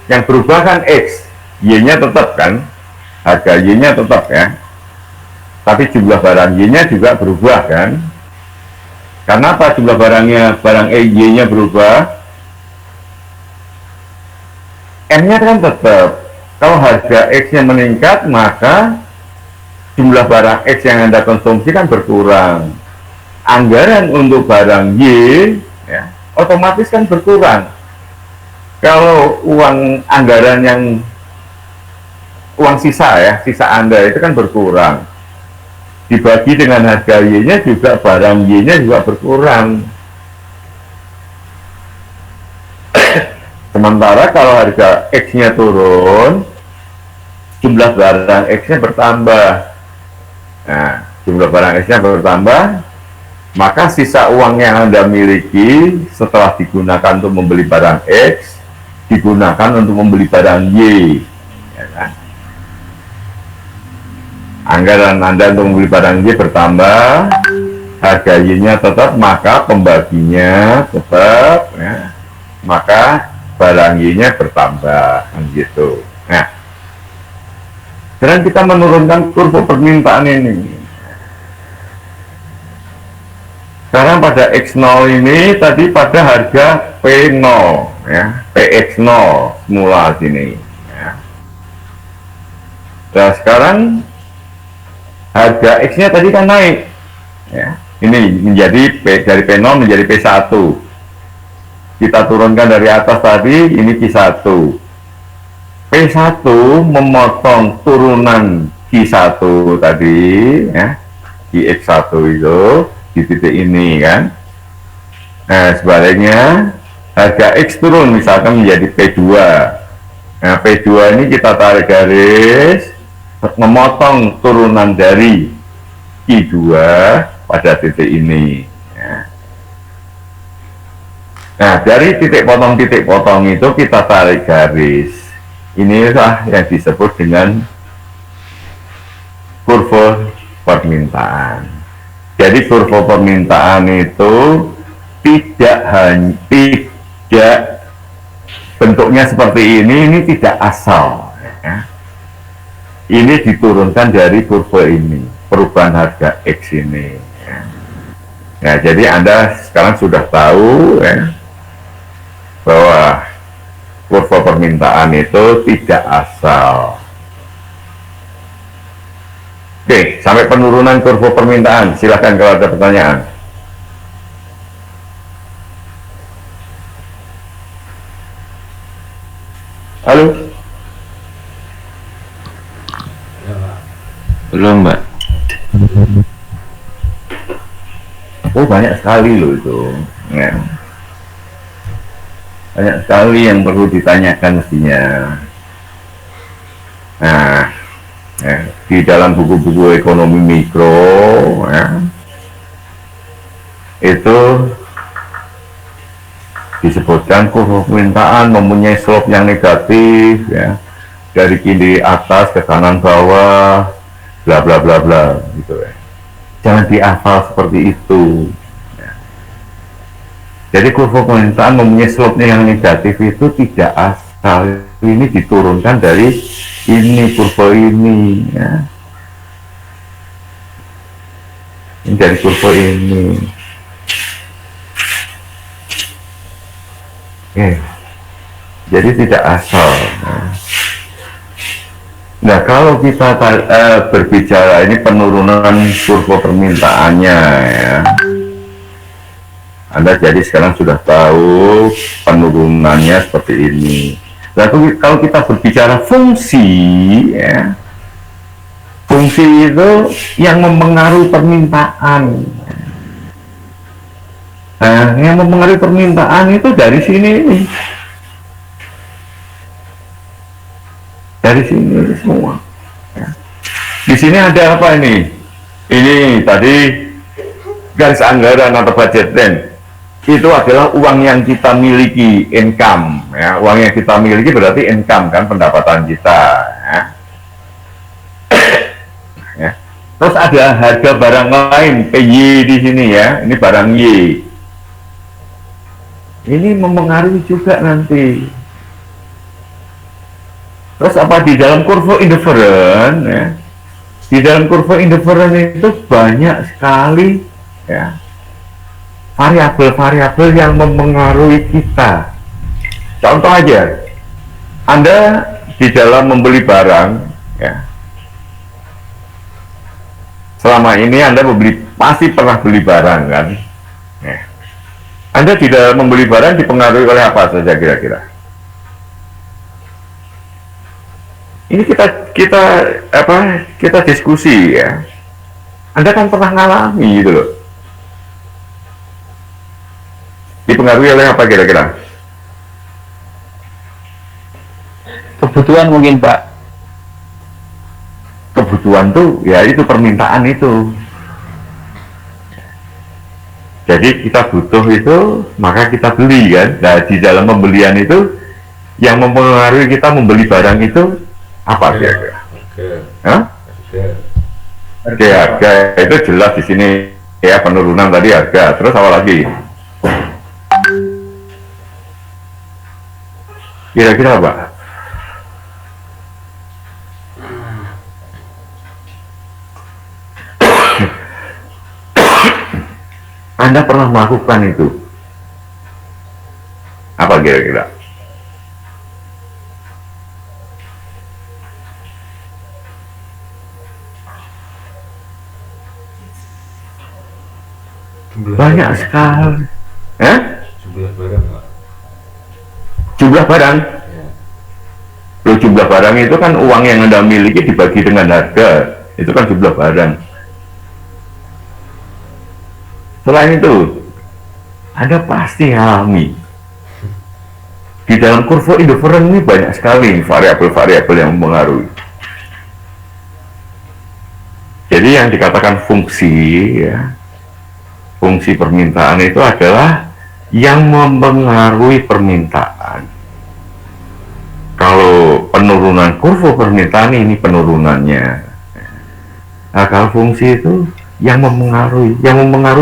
Yang berubah kan X, Y-nya tetap kan, harga Y-nya tetap, ya. Tapi jumlah barang Y-nya juga berubah kan. Karena apa? Jumlah barang Y-nya berubah, M-nya kan tetap. Kalau harga X-nya meningkat, maka jumlah barang X yang Anda konsumsi kan berkurang. Anggaran untuk barang Y ya, otomatis kan berkurang. Kalau uang sisa ya, sisa Anda itu kan berkurang. Dibagi dengan harga Y-nya juga, barang Y-nya juga berkurang. Sementara kalau harga X-nya turun, jumlah barang X-nya bertambah. Nah, jumlah barang X-nya bertambah, maka sisa uang yang Anda miliki setelah digunakan untuk membeli barang X, digunakan untuk membeli barang Y. Ya kan? Anggaran Anda untuk membeli barang Y bertambah, harga Y-nya tetap, maka pembaginya tetap, ya. Maka barang Y-nya bertambah, kan gitu. Nah, sekarang kita menurunkan kurva permintaan ini. Sekarang pada X0 ini tadi pada harga P0 ya, PX0 semula sini ya. Nah, sekarang harga X-nya tadi kan naik ya. Ini menjadi dari P0 menjadi P1. Kita turunkan dari atas tadi, ini Q1. P1 memotong turunan Q1 tadi ya, di X1 itu di titik ini kan. Nah, sebaliknya harga X turun misalkan menjadi P2. Nah, P2 ini kita tarik garis memotong turunan dari Q2 pada titik ini ya. Nah, dari titik potong itu kita tarik garis. Inilah yang disebut dengan kurva permintaan. Jadi kurva permintaan itu tidak bentuknya seperti ini tidak asal. Ya. Ini diturunkan dari kurva ini, perubahan harga X ini. Ya. Nah, jadi Anda sekarang sudah tahu ya, bahwa kurva permintaan itu tidak asal. Oke, sampai penurunan kurva permintaan. Silahkan kalau ada pertanyaan. Halo? Belum, Mbak. Oh, banyak sekali loh itu. Ya. Banyak sekali yang perlu ditanyakan mestinya. Nah, ya, di dalam buku-buku ekonomi mikro ya, itu disebutkan kurva permintaan mempunyai slope yang negatif ya, dari kiri atas ke kanan bawah, bla bla bla bla gitu ya. Jangan dihafal seperti itu. Jadi kurva permintaan mempunyai slope-nya yang negatif itu tidak asal. Ini diturunkan dari ini, kurva ini ya. Ini dari kurva ini. Oke. Jadi tidak asal. Nah, kalau kita berbicara ini penurunan kurva permintaannya ya. Anda jadi sekarang sudah tahu penurunannya seperti ini. Lalu kalau kita berbicara fungsi, ya, fungsi itu yang mempengaruhi permintaan. Nah, yang mempengaruhi permintaan itu dari sini ini. Dari sini semua. Ya. Di sini ada apa ini? Ini tadi garis anggaran atau budgeting. Itu adalah uang yang kita miliki, income ya. Uang yang kita miliki berarti income kan, pendapatan kita ya. Ya. Terus ada harga barang lain, PY di sini ya. Ini barang Y. Ini mempengaruhi juga nanti. Terus apa di dalam kurva indifferent ya. Di dalam kurva indifferent itu banyak sekali ya, variabel-variabel yang mempengaruhi kita. Contoh aja, Anda di dalam membeli barang, ya, selama ini Anda pasti pernah beli barang kan? Ya. Anda di dalam membeli barang dipengaruhi oleh apa saja kira-kira? Ini kita diskusi ya. Anda kan pernah ngalami gitu loh. Dipengaruhi oleh apa kira-kira? Kebutuhan mungkin Pak. Kebutuhan tuh ya itu permintaan itu. Jadi kita butuh itu maka kita beli kan. Nah di dalam pembelian itu yang mempengaruhi kita membeli barang itu apa kira-kira? Hah? Oke, harga itu jelas di sini ya, penurunan tadi harga. Terus apa lagi? Kira-kira apa? Anda pernah melakukan itu? Apa kira-kira? Banyak sekali. Jumlah barang Pak. Jumlah barang. Ya. Loh, jumlah barang itu kan uang yang Anda miliki dibagi dengan harga. Itu kan jumlah barang. Selain itu, Anda pasti alami. Di dalam kurva indifferent ini banyak sekali variabel-variabel yang mempengaruhi. Jadi yang dikatakan fungsi, ya, fungsi permintaan itu adalah yang mempengaruhi permintaan. Kalau penurunan kurva permintaan ini penurunannya. Nah, kalau fungsi itu yang mempengaruhi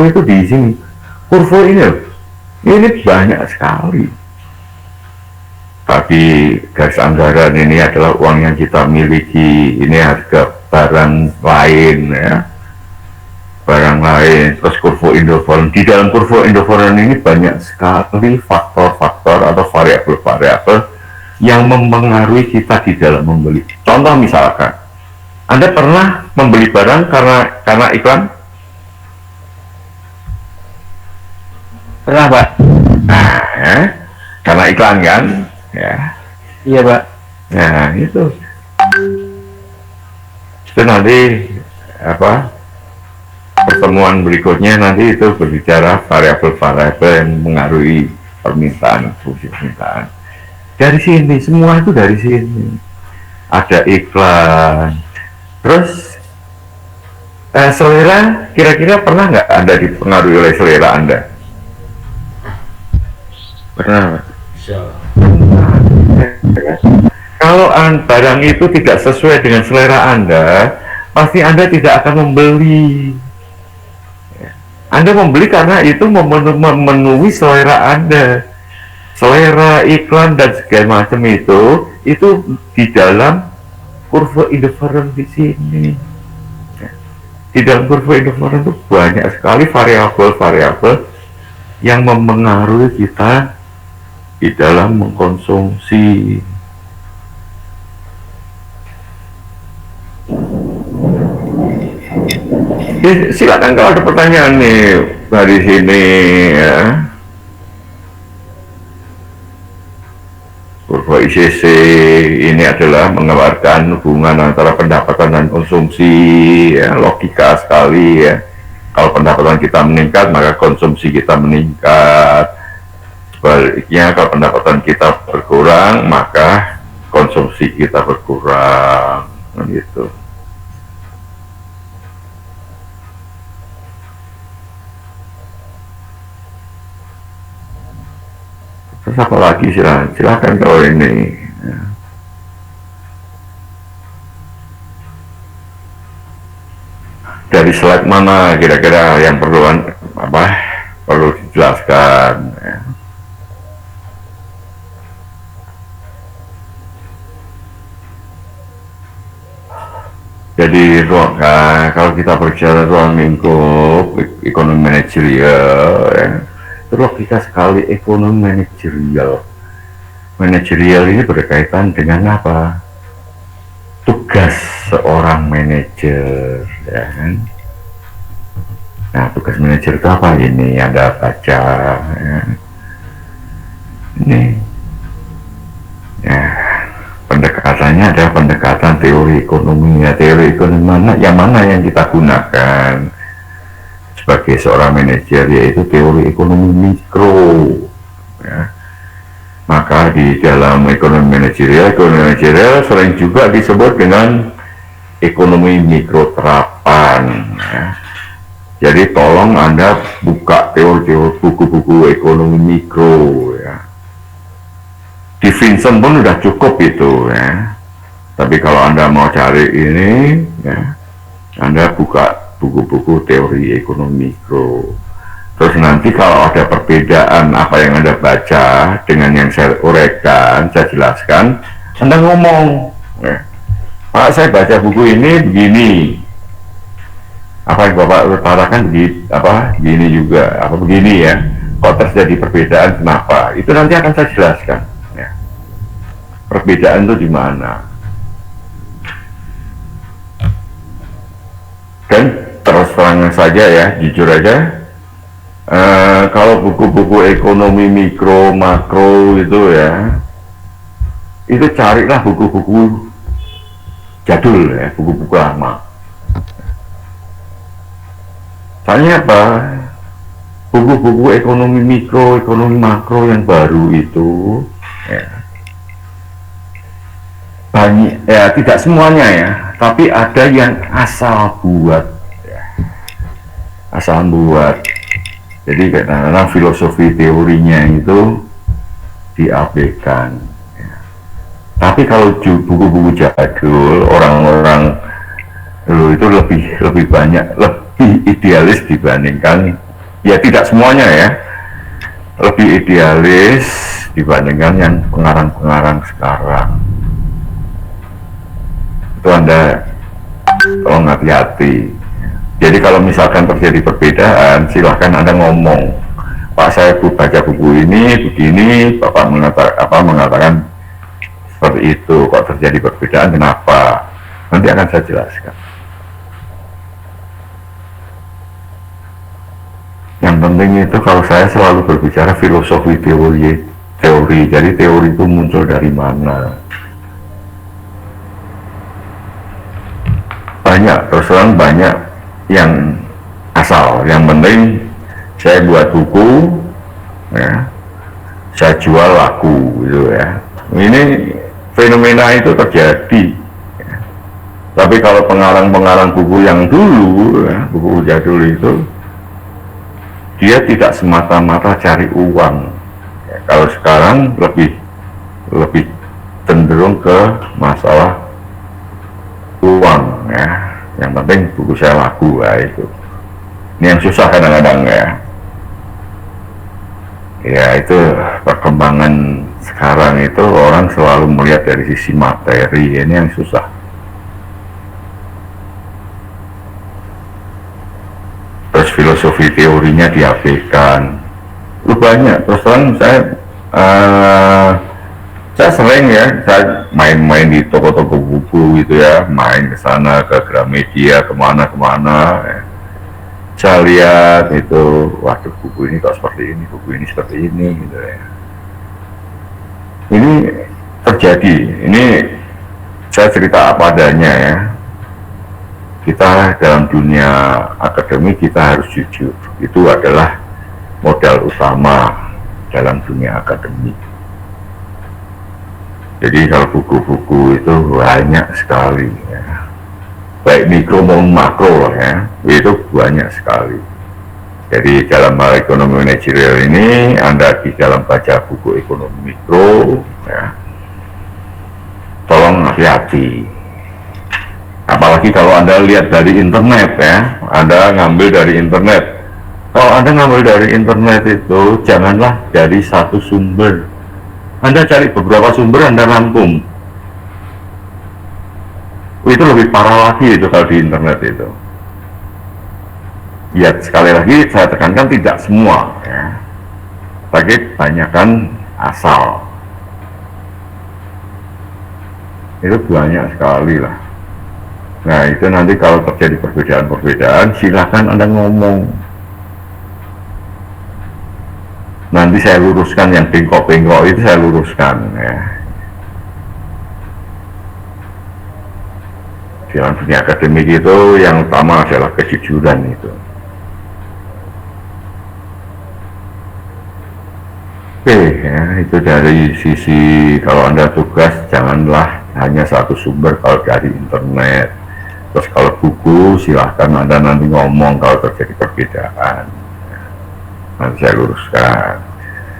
itu di sini. Kurva ini loh. Ini banyak sekali. Tapi garis anggaran ini adalah uang yang kita miliki. Ini harga barang lain ya. Barang lain, terus kurva indifferent. Di dalam kurva indifferent ini banyak sekali faktor-faktor atau variabel-variabel yang mempengaruhi kita di dalam membeli. Contoh misalkan, Anda pernah membeli barang karena iklan? Pernah Pak. Nah, karena iklan kan? Ya. Iya Pak. Nah, itu nanti apa? Pertemuan berikutnya nanti itu berbicara variabel-variabel yang mengaruhi permintaan, fungsi permintaan. Dari sini, semua itu dari sini. Ada iklan. Terus selera, kira-kira pernah nggak Anda dipengaruhi oleh selera Anda? Pernah, Pak? Kalau barang itu tidak sesuai dengan selera Anda, pasti Anda tidak akan membeli. Anda membeli karena itu memenuhi selera Anda. Selera iklan dan segala macam itu di dalam kurva indifferent di sini. Di dalam kurva indifferent itu banyak sekali variabel-variabel yang mempengaruhi kita di dalam mengkonsumsi. Silakan kalau ada pertanyaan nih dari sini ya. Kurva ICC ini adalah menggambarkan hubungan antara pendapatan dan konsumsi ya, logika sekali ya. Kalau pendapatan kita meningkat maka konsumsi kita meningkat. Sebaliknya kalau pendapatan kita berkurang maka konsumsi kita berkurang gitu. Terus apa lagi silakan kalau ini ya. Dari slide mana kira-kira yang perlu dijelaskan ya. Jadi kalau kita berbicara ruang lingkup ekonomi manajerial, ya, itu logika sekali ekonomi manajerial. Manajerial ini berkaitan dengan apa? Tugas seorang manajer, ya kan? Nah, tugas manajer itu apa ini? Anda baca, ya. Ini, ya. Pendekatannya adalah pendekatan teori ekonomi. Ya, teori ekonomi mana yang kita gunakan sebagai seorang manajer, yaitu teori ekonomi mikro, ya. Maka di dalam ekonomi manajerial sering juga disebut dengan ekonomi mikro terapan, ya. Jadi tolong Anda buka teori-teori buku-buku ekonomi mikro, ya. Di Vincent pun udah cukup itu, ya. Tapi kalau Anda mau cari ini, ya, Anda buka buku-buku teori ekonomi mikro. Terus nanti kalau ada perbedaan apa yang Anda baca dengan yang saya uraikan, saya jelaskan, Anda ngomong, ya, Pak, saya baca buku ini begini. Apa yang Bapak utarakan begini juga, apa begini ya? Kok terjadi perbedaan kenapa? Itu nanti akan saya jelaskan. Perbedaan itu di mana? Dan terus terang saja ya, jujur aja, kalau buku-buku ekonomi mikro, makro itu ya, itu carilah buku-buku jadul ya, buku-buku lama. Soalnya apa? Buku-buku ekonomi mikro, ekonomi makro yang baru itu, ya, banyak, ya tidak semuanya ya, tapi ada yang asal buat, ya. Asal buat. Jadi kadang-kadang filosofi teorinya itu diabaikan, ya. Tapi kalau buku-buku jadul, orang-orang dulu itu lebih banyak, lebih idealis dibandingkan, ya tidak semuanya ya, lebih idealis dibandingkan yang pengarang-pengarang sekarang. Itu Anda tolong hati-hati. Jadi kalau misalkan terjadi perbedaan, silahkan Anda ngomong, Pak, saya baca buku ini begini, Bapak mengatakan seperti itu, kok terjadi perbedaan, kenapa? Nanti akan saya jelaskan. Yang penting itu kalau saya selalu berbicara filosofi teori, jadi teori itu muncul dari mana? Banyak, terus terang banyak yang asal. Yang penting saya buat buku, ya, saya jual laku, gitu ya. Ini fenomena itu terjadi. Ya. Tapi kalau pengarang-pengarang buku yang dulu, ya, buku jadul itu, dia tidak semata-mata cari uang. Ya, kalau sekarang lebih cenderung ke masalah uang, ya. Yang penting buku saya laku, ya, itu. Ini yang susah kadang-kadang ya. Ya itu perkembangan sekarang itu orang selalu melihat dari sisi materi, ini yang susah. Terus filosofi teorinya diabaikan. Lu banyak, terus terang saya sering ya, saya main-main di toko-toko buku gitu ya, main ke sana ke Gramedia, kemana-kemana. Ya. Saya lihat itu, waduh buku ini kok seperti ini, buku ini seperti ini gitu ya. Ini terjadi, ini saya cerita apa adanya ya. Kita dalam dunia akademik kita harus jujur, itu adalah modal utama dalam dunia akademik. Jadi kalau buku-buku itu banyak sekali ya. Baik mikro maupun makro ya, itu banyak sekali. Jadi dalam hal ekonomi manajerial ini, Anda di dalam baca buku ekonomi mikro ya, tolong hati-hati. Apalagi kalau Anda lihat dari internet ya, Anda ngambil dari internet. Kalau Anda ngambil dari internet itu, janganlah dari satu sumber. Anda cari beberapa sumber, Anda rangkum. Itu lebih parah lagi itu kalau di internet itu. Ya sekali lagi saya tekankan tidak semua ya, tapi kebanyakan asal. Itu banyak sekali lah. Nah itu nanti kalau terjadi perbedaan-perbedaan silahkan Anda ngomong. Nanti saya luruskan yang bengkok-bengkok itu, saya luruskan ya. Dalam dunia akademik itu yang utama adalah kejujuran itu. Oke ya, itu dari sisi kalau Anda tugas janganlah hanya satu sumber kalau dari internet. Terus kalau buku silahkan Anda nanti ngomong kalau terjadi perbedaan. Nanti saya luruskan.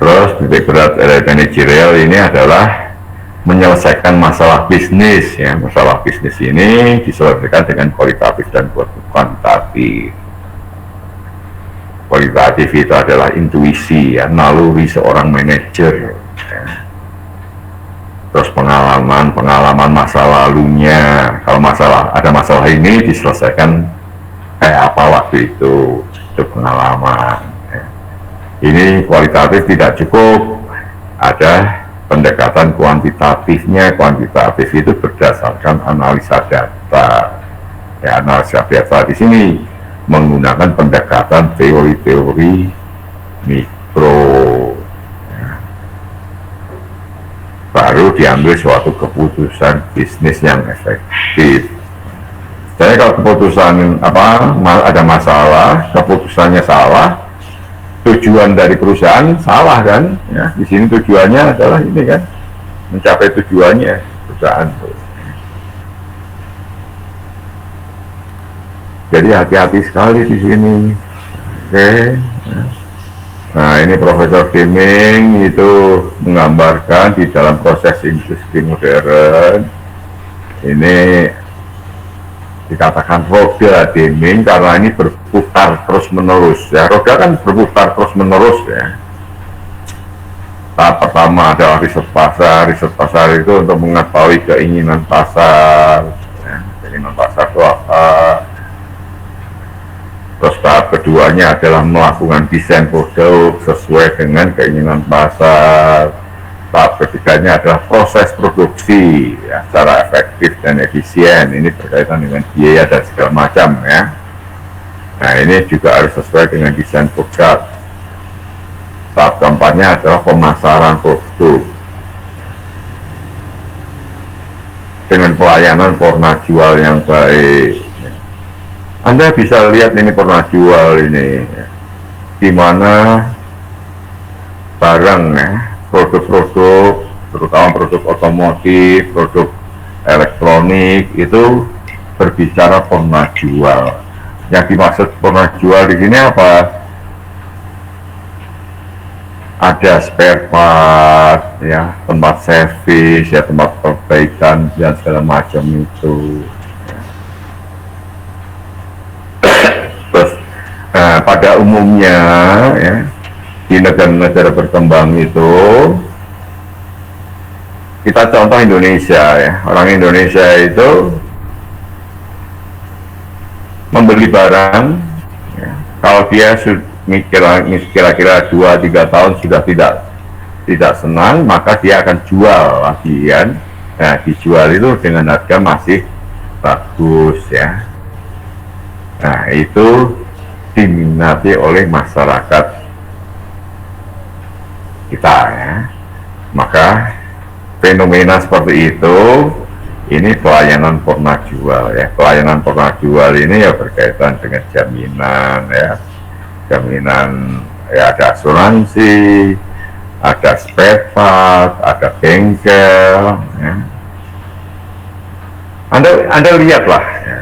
Terus titik berat dari manajerial ini adalah menyelesaikan masalah bisnis ya. Masalah bisnis ini diselesaikan dengan kualitatif dan kuantitatif. Kualitatif itu adalah intuisi ya, naluri seorang manajer ya. Terus pengalaman masa lalunya, kalau ada masalah ini diselesaikan kayak apa waktu itu pengalaman ya. Ini kualitatif tidak cukup, ada pendekatan kuantitatifnya. Kuantitatif itu berdasarkan analisa data ya, analisa data di sini menggunakan pendekatan teori-teori mikro ya. Baru diambil suatu keputusan bisnis yang efektif. Jadi kalau keputusan ada masalah, keputusannya salah, tujuan dari perusahaan salah kan ya. Di sini tujuannya adalah ini kan, mencapai tujuannya perusahaan. Jadi hati-hati sekali di sini. Oke. Nah ini Profesor Deming itu menggambarkan di dalam proses industri modern ini dikatakan roda Deming karena ini berputar terus menerus ya. Roda kan berputar terus menerus ya. Tahap pertama adalah riset pasar itu untuk mengetahui keinginan pasar ya. Keinginan pasar itu apa. Terus tahap keduanya adalah melakukan desain produk sesuai dengan keinginan pasar. Tahap ketiganya adalah proses produksi ya, secara efektif dan efisien. Ini berkaitan dengan biaya dan segala macam ya. Nah ini juga harus sesuai dengan desain produk. Tahap keempatnya adalah pemasaran produk dengan pelayanan format jual yang baik. Anda bisa lihat ini pernah jual ini di mana barang ya, produk-produk terutama produk otomotif, produk elektronik itu berbicara pernah jual. Yang dimaksud pernah jual di sini apa? Ada spare part ya, tempat servis ya, tempat perbaikan dan segala macam itu. Pada umumnya ya, di negara-negara berkembang itu kita contoh Indonesia ya, orang Indonesia itu membeli barang ya, kalau dia kira-kira 2-3 tahun sudah tidak senang, maka dia akan jual lagi kan. Nah dijual itu dengan harga masih bagus ya. Nah itu diminati oleh masyarakat kita ya. Maka fenomena seperti itu ini pelayanan pernah jual ya. Pelayanan pernah jual ini ya berkaitan dengan jaminan ya, jaminan ya, ada asuransi, ada spare part, ada bengkel ya. Anda lihatlah ya,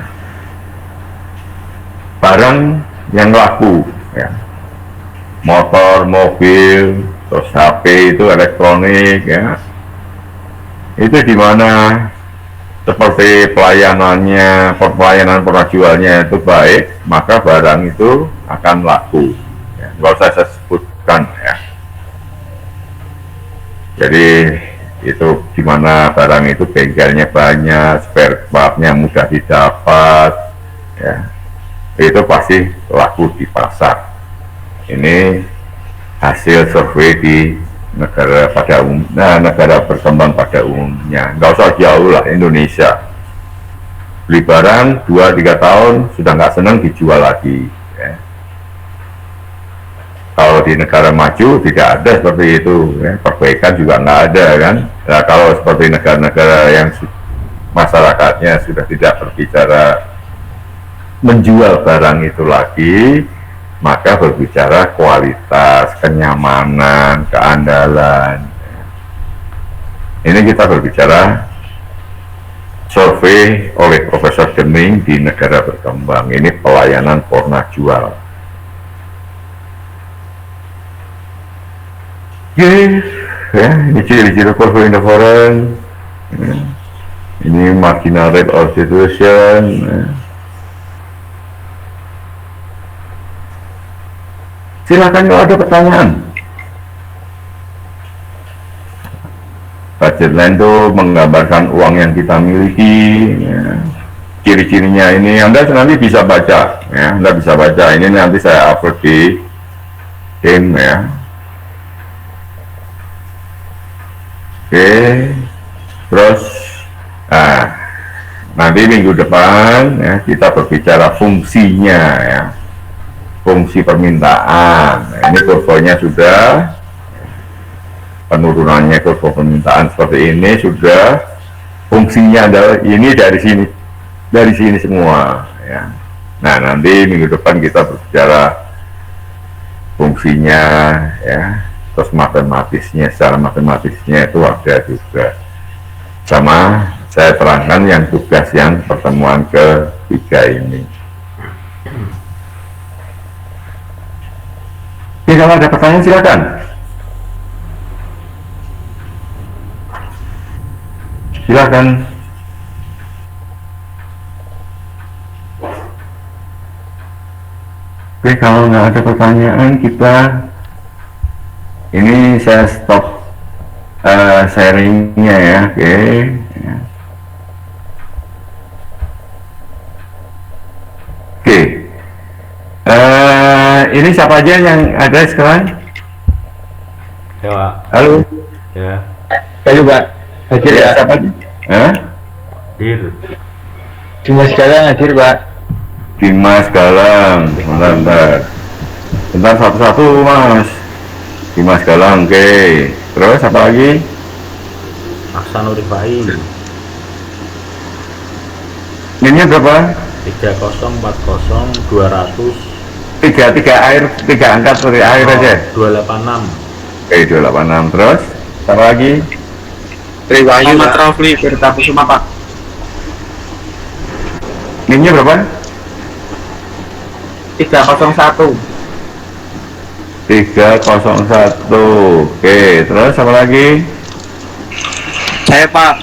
barang yang laku ya, motor, mobil, terus HP itu elektronik ya, itu di mana seperti pelayanan pernah jualnya itu baik, maka barang itu akan laku ya. Nggak usah saya sebutkan ya. Jadi itu gimana barang itu bengkelnya banyak, spare partnya mudah didapat, ya itu pasti laku di pasar. Ini hasil survei di negara pada negara berkembang pada umumnya, nggak usah jauh lah, Indonesia. Beli barang 2-3 tahun sudah nggak senang dijual lagi, ya. Kalau di negara maju tidak ada seperti itu, ya. Perbaikan juga nggak ada kan. Nah, kalau seperti negara-negara yang masyarakatnya sudah tidak berbicara menjual barang itu lagi, maka berbicara kualitas, kenyamanan, keandalan. Ini kita berbicara survei oleh Profesor Deming di negara berkembang. Ini pelayanan porna jual. Ya, ini ciri-ciri portfolio foreign. Ya. Ini marginal rate of situation. Ya. Silakan kalau ada pertanyaan. Budget line itu menggambarkan uang yang kita miliki, ya. Ciri-cirinya ini Anda nanti bisa baca, ya. Anda bisa baca. Ini nanti saya upload di tim, ya. Oke, terus nanti minggu depan ya kita berbicara fungsinya, ya. Fungsi permintaan. Nah, ini kurvanya sudah, penurunannya kurva permintaan seperti ini sudah, fungsinya adalah ini dari sini semua, ya. Nah, nanti minggu depan kita berbicara fungsinya, ya, terus matematisnya, secara matematisnya itu ada juga. Sama saya terangkan yang tugas yang pertemuan ketiga ini. Oke, kalau ada pertanyaan silakan. Silakan. Oke, kalau nggak ada pertanyaan kita, ini saya stop sharingnya ya. Oke. Ya. Oke. Ini siapa aja yang ada sekarang? Ya, Pak. Halo. Ya. Saya juga hadir ya. Siapa aja? Dir. Cuma sekarang hadir Pak. Dimas Galang. Bentar satu-satu Mas. Dimas Galang, oke. Terus apa lagi? Aksanul Rifai. Ini berapa? 3040 200 Tiga angka seperti air aja. 286. Oke, 286. Terus apa lagi? Triwayu Muhammad Rafli Firta Kusuma Pak. Ini berapa? 301. 301. Oke, terus apa lagi? Saya Pak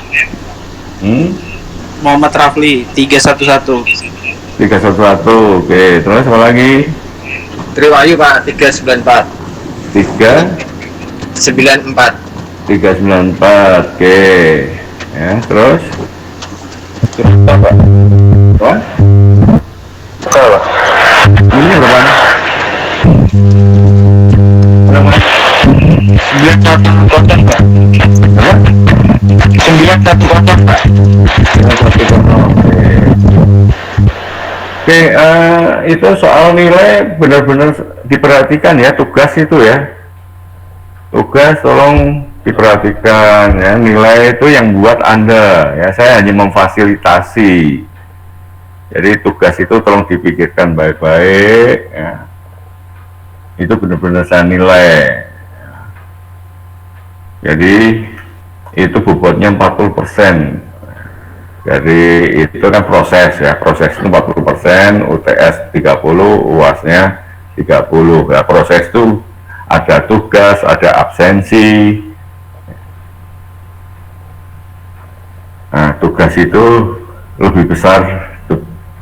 Muhammad Rafli 311. 311. Oke, terus apa lagi? Triwayu Pak 394. 394. 94. Oke. Ya, terus? Apa? Wah? Apa? Ini berapa? 910 Pak. 910 Pak. Oke, itu soal nilai benar-benar diperhatikan ya, tugas itu ya. Tugas tolong diperhatikan ya, nilai itu yang buat Anda ya, saya hanya memfasilitasi. Jadi tugas itu tolong dipikirkan baik-baik ya. Itu benar-benar saya nilai. Jadi itu bobotnya 40%. Jadi itu kan proses ya, proses itu 40%, UTS 30, UASnya 30. Ya, proses itu ada tugas, ada absensi. Nah, tugas itu lebih besar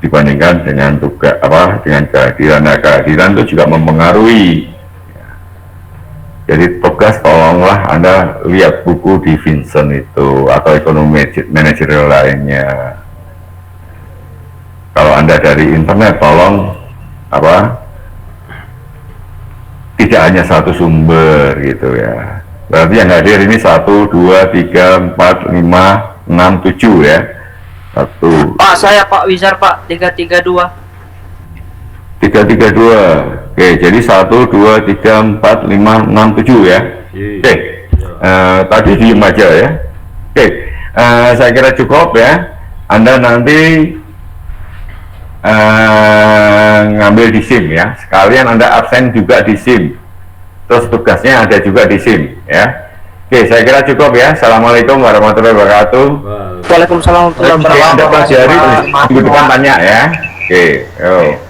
dibandingkan dengan tugas dengan kehadiran. Nah, kehadiran itu juga mempengaruhi. Jadi tugas tolonglah Anda lihat buku di Vincent itu atau ekonomi manajerial lainnya. Kalau Anda dari internet tolong tidak hanya satu sumber gitu ya. Berarti yang hadir ini 1, 2, 3, 4, 5, 6, 7 ya. 1. Pak, saya Pak Wizar Pak, 332. 332. Oke, jadi 1, 2, 3, 4, 5, 6, 7 ya. Oke, tadi diem aja ya. Oke, saya kira cukup ya. Anda nanti ngambil di SIM ya. Sekalian Anda absen juga di SIM. Terus tugasnya ada juga di SIM ya. Oke, saya kira cukup ya. Assalamualaikum warahmatullahi wabarakatuh. Waalaikumsalam warahmatullahi Oke, Anda wabarakatuh. pelajari, minggu depan tanya ya. Oke, yuk.